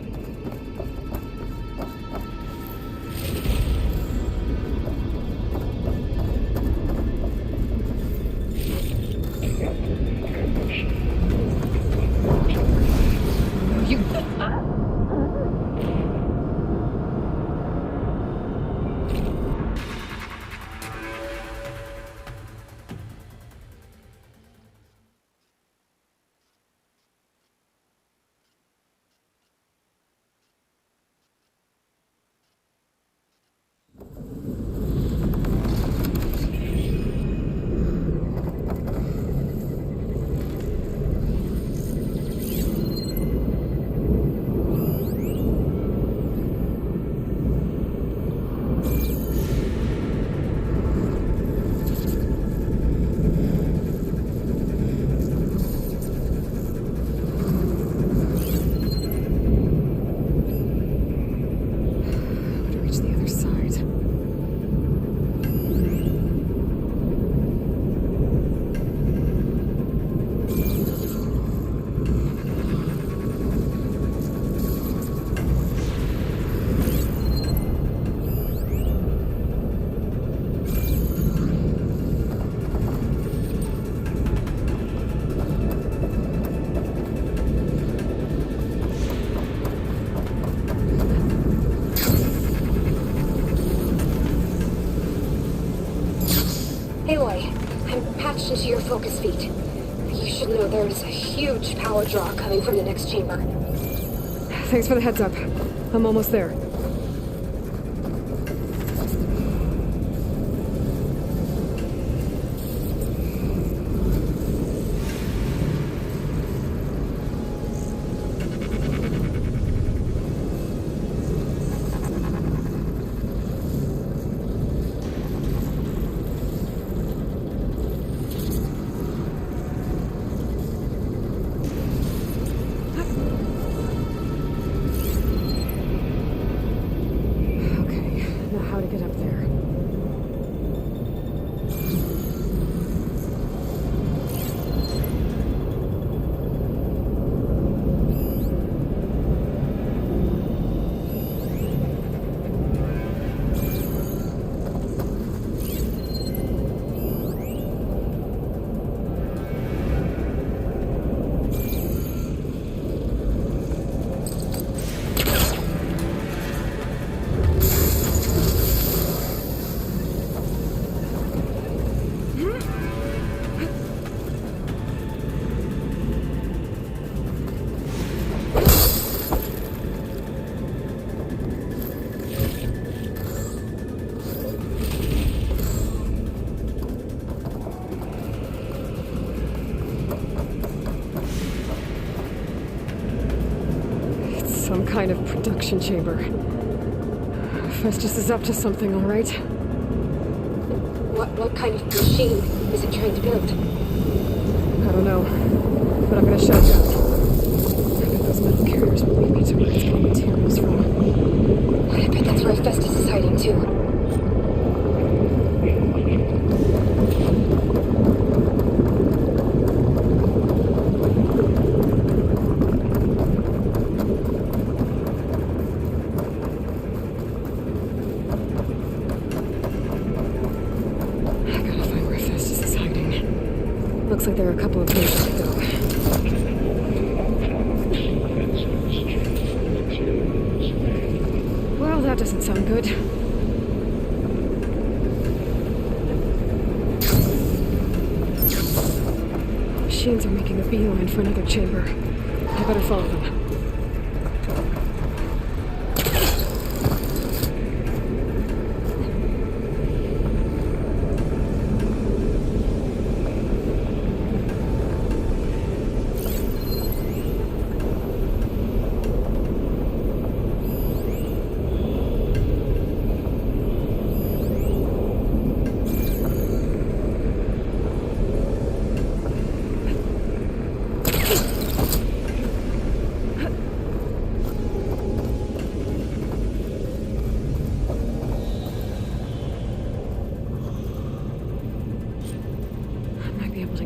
Into your focus feed. You should know there is a huge power draw coming from the next chamber. Thanks for the heads up. I'm almost there. Some kind of production chamber. Festus is up to something, all right? What kind of machine is it trying to build? I don't know, but I'm gonna shut it down. I bet those metal carriers will lead me to where it's getting materials from. I bet that's where Festus is hiding too. Looks like there are a couple of places to go. Well, that doesn't sound good. Machines are making a beeline for another chamber. I better follow them.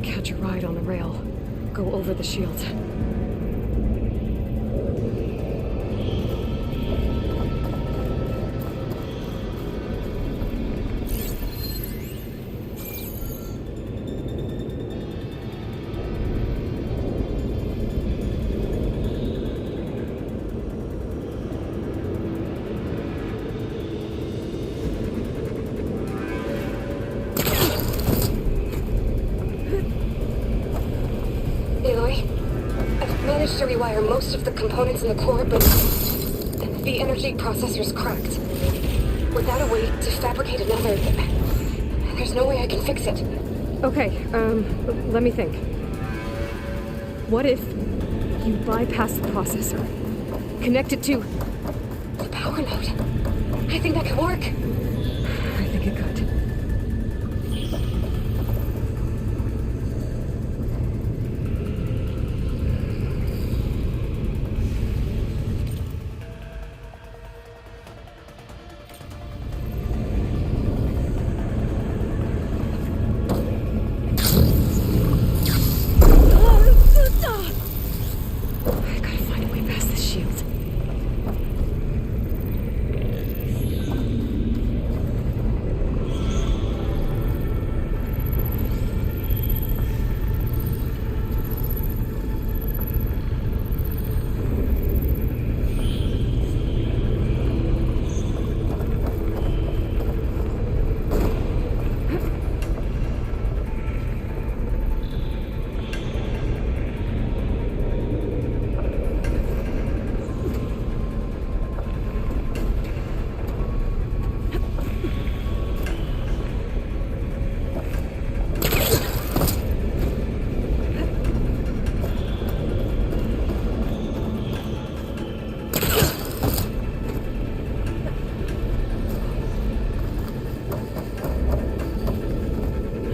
Catch a ride on the rail. Go over the shield. rewire most of the components in the core, but the energy processor's cracked. Without a way to fabricate another, there's no way I can fix it. Okay, let me think. What if you bypass the processor? Connect it to... the power node. I think that could work. I think it could. I gotta find a way past this shield.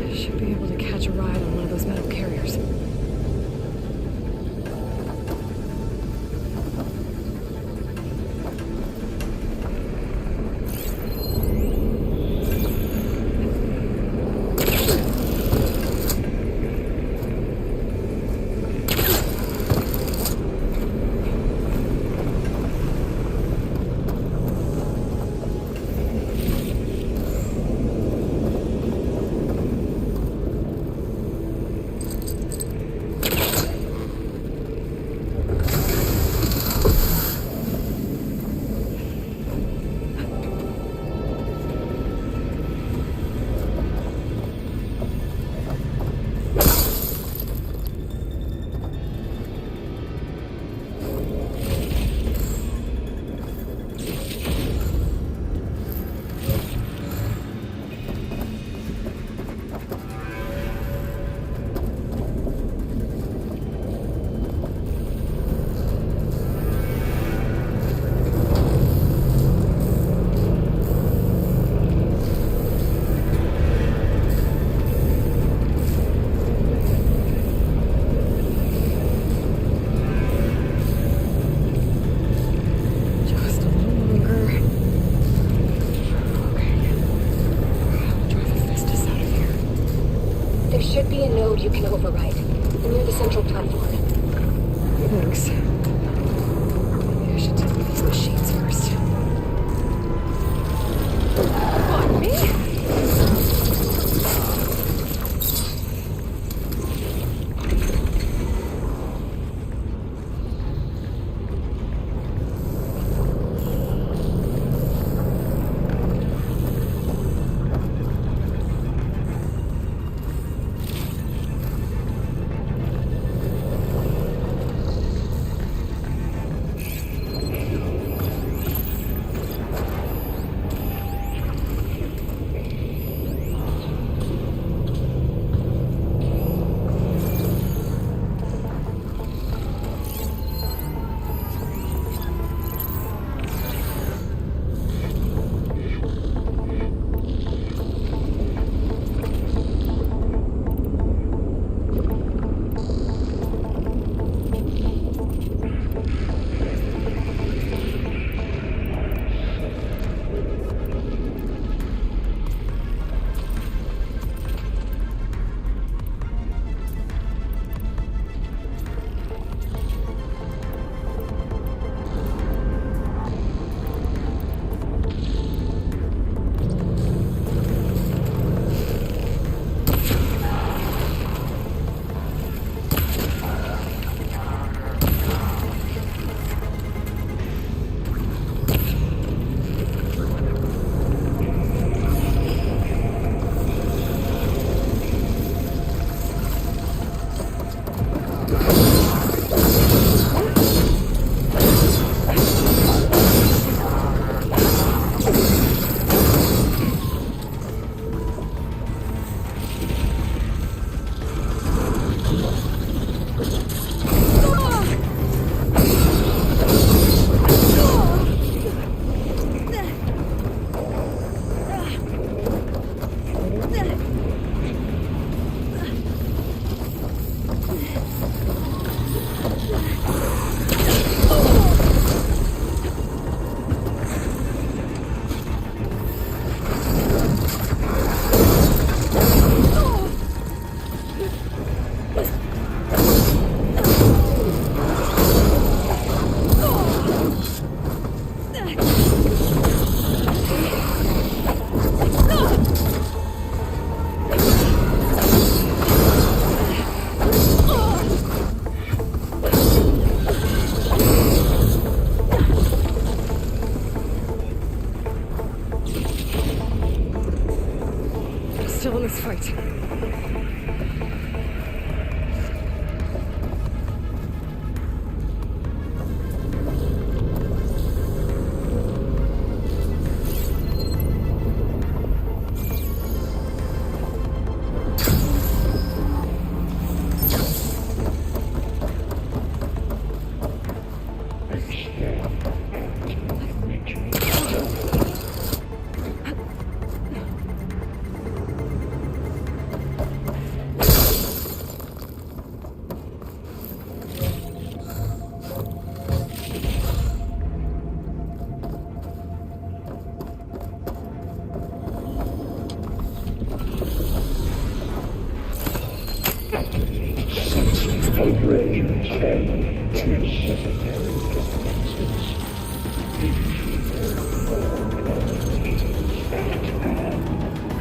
I should be able to catch a ride on one of those metal carriers. Just a little longer. Okay. I'll drive the Festus out of here. There should be a node you can override, near the central platform. Thanks. Maybe I should deal with these machines first. What, me?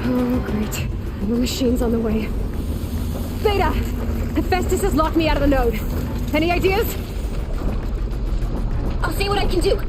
Oh, great. More machines on the way. Beta! Hephaestus has locked me out of the node. Any ideas? I'll see what I can do.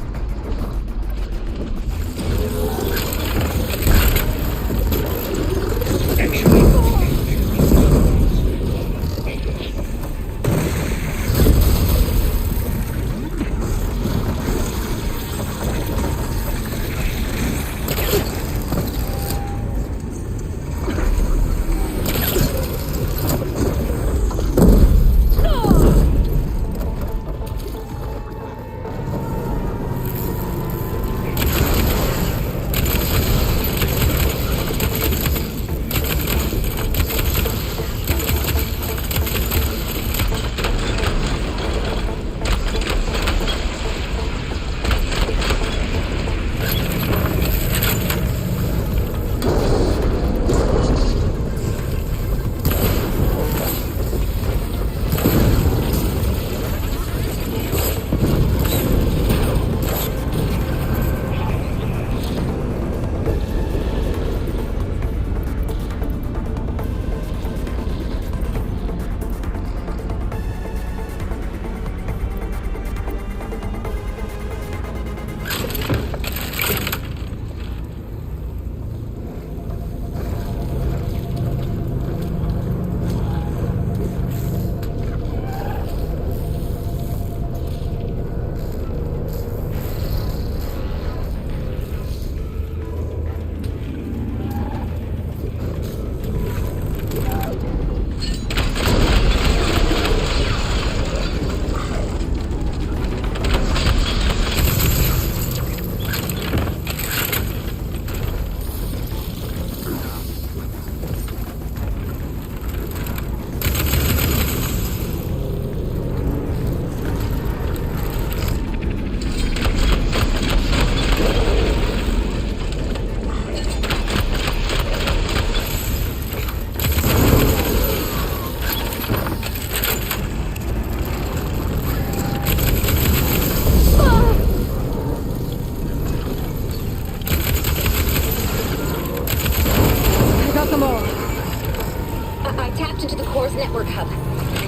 network hub.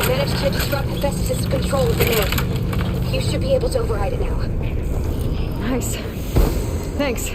Managed to disrupt Hephaestus' control of the node. You should be able to override it now. Nice. Thanks.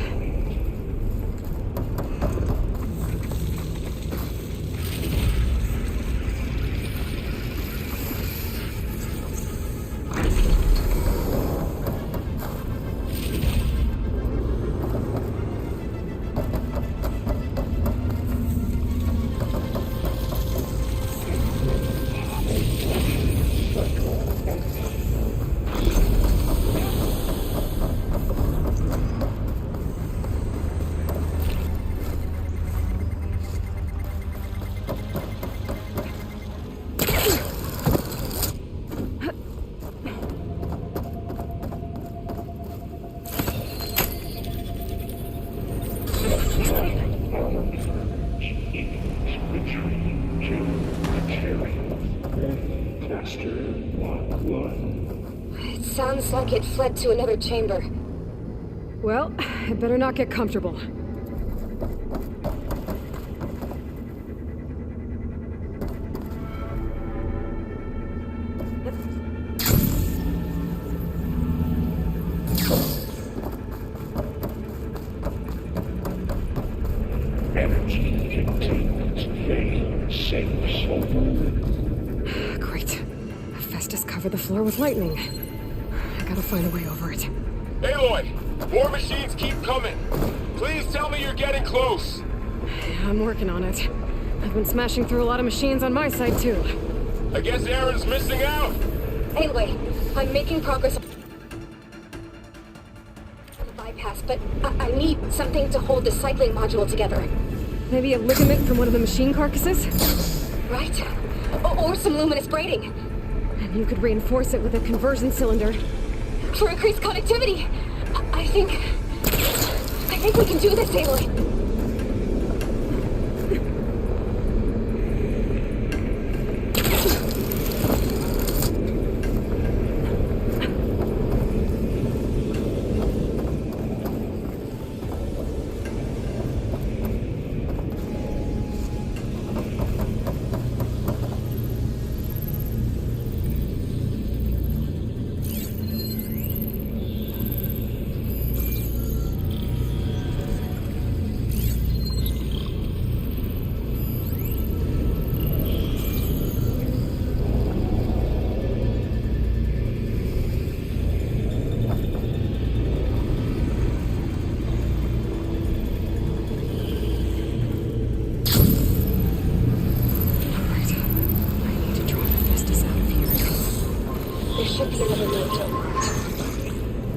It sounds like it fled to another chamber. Well, I better not get comfortable. Great. Hephaestus covered the floor with lightning. I gotta find a way over it. Aloy! More machines keep coming! Please tell me you're getting close! I'm working on it. I've been smashing through a lot of machines on my side, too. I guess Aaron's missing out! Anyway, I'm making progress on the bypass, but I need something to hold the cycling module together. Maybe a ligament from one of the machine carcasses? Right. Or some luminous braiding. And you could reinforce it with a conversion cylinder. For increased connectivity! I think we can do this, Aloy.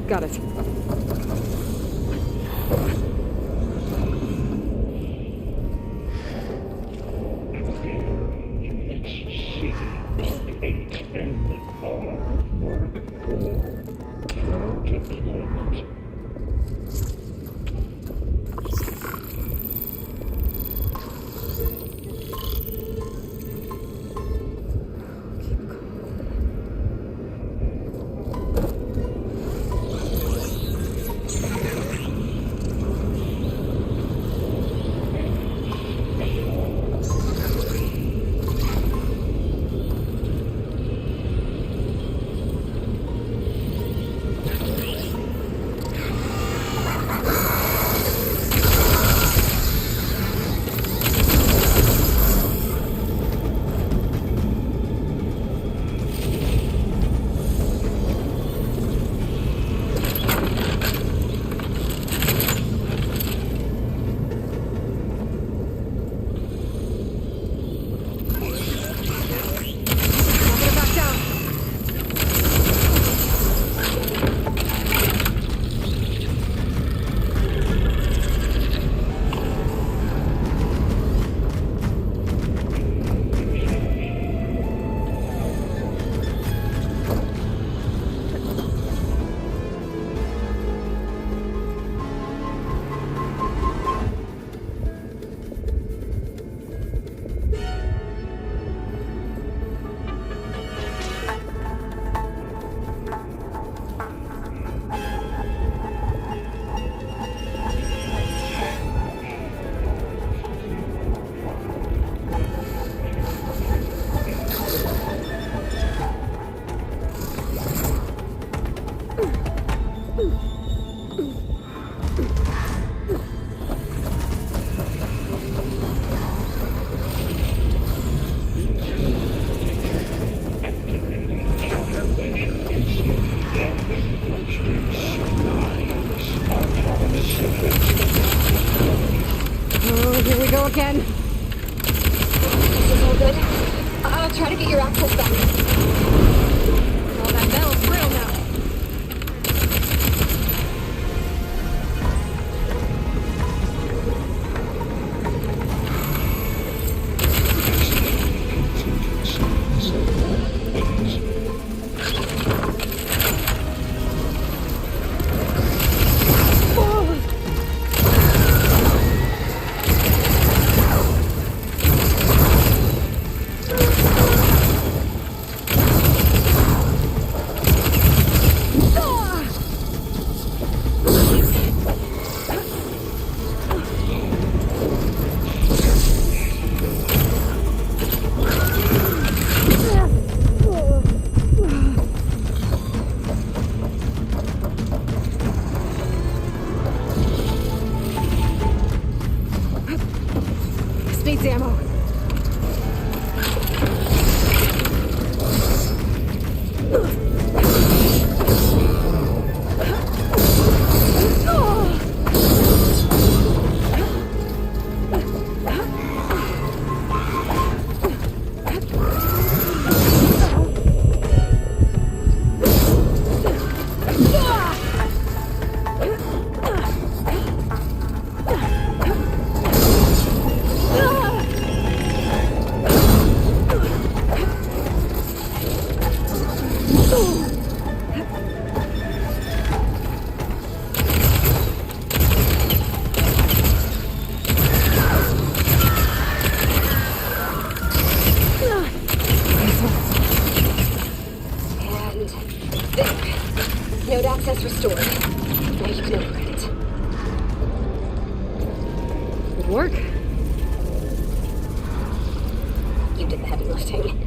Got it. Oh, here we go again. This is all good. I'll try to get your access back. Oh, that metal's real now. Needs ammo. Node access restored. Now you can open it. Good work. You did the heavy lifting.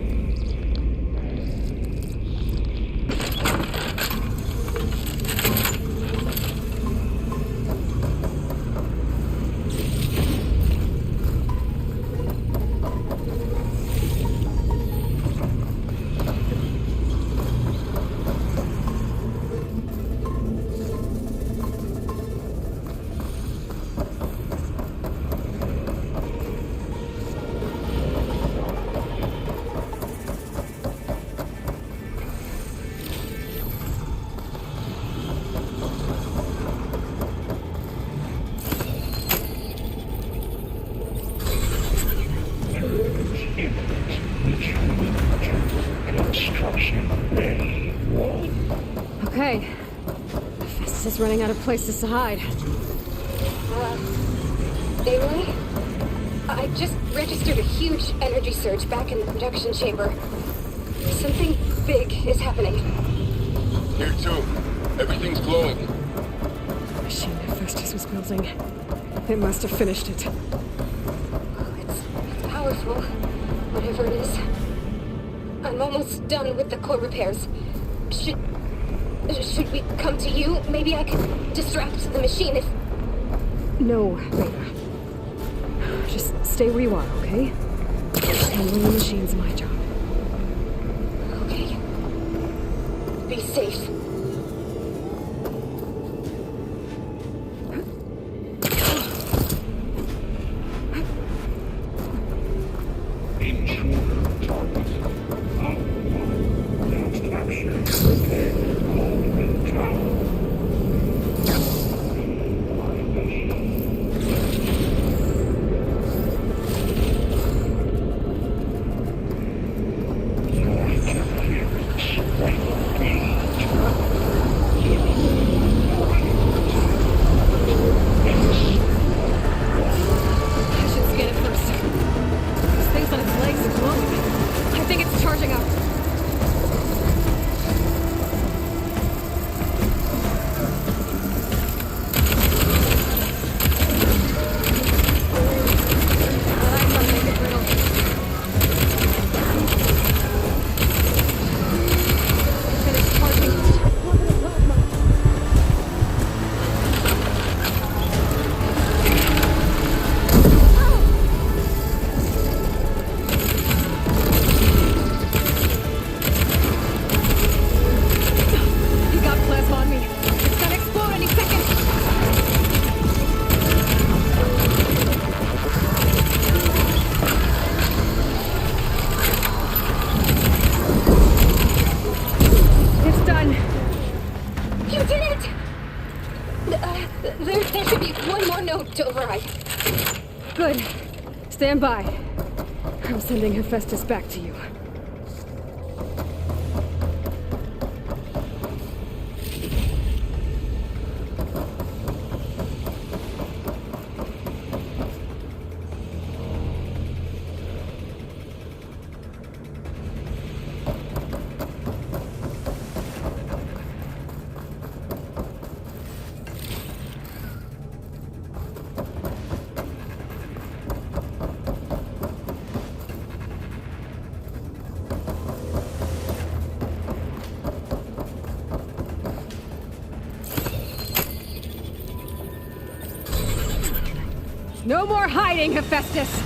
Okay. Festus is running out of places to hide. Aloy? I just registered a huge energy surge back in the production chamber. Something big is happening. Here too. Everything's glowing. The machine Festus was building. It must have finished it. Oh, it's powerful. Whatever it is. I'm almost done with the core repairs. Should we come to you? Maybe I could distract the machine if... No, Beta. Just stay where you are, okay? Handling the machine's my job. Okay. Be safe. There should be one more node to override. Good. Stand by. I'm sending Hephaestus back to you. No more hiding, Hephaestus!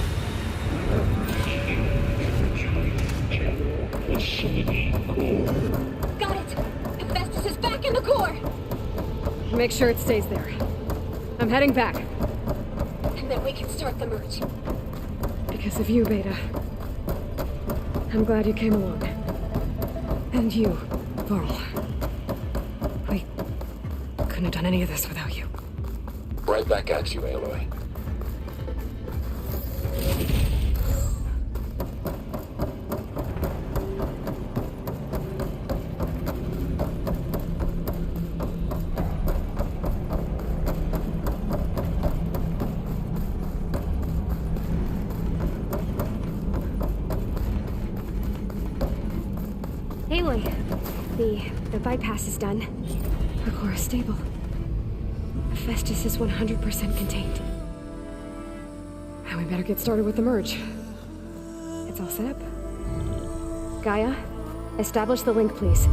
Got it! Hephaestus is back in the core! Make sure it stays there. I'm heading back. And then we can start the merge. Because of you, Beta. I'm glad you came along. And you, Varl. We couldn't have done any of this without you. Right back at you, Aloy. Aloy, the bypass is done. The core is stable. Hephaestus is 100% contained. Now we better get started with the merge. It's all set up. Gaia, establish the link, please.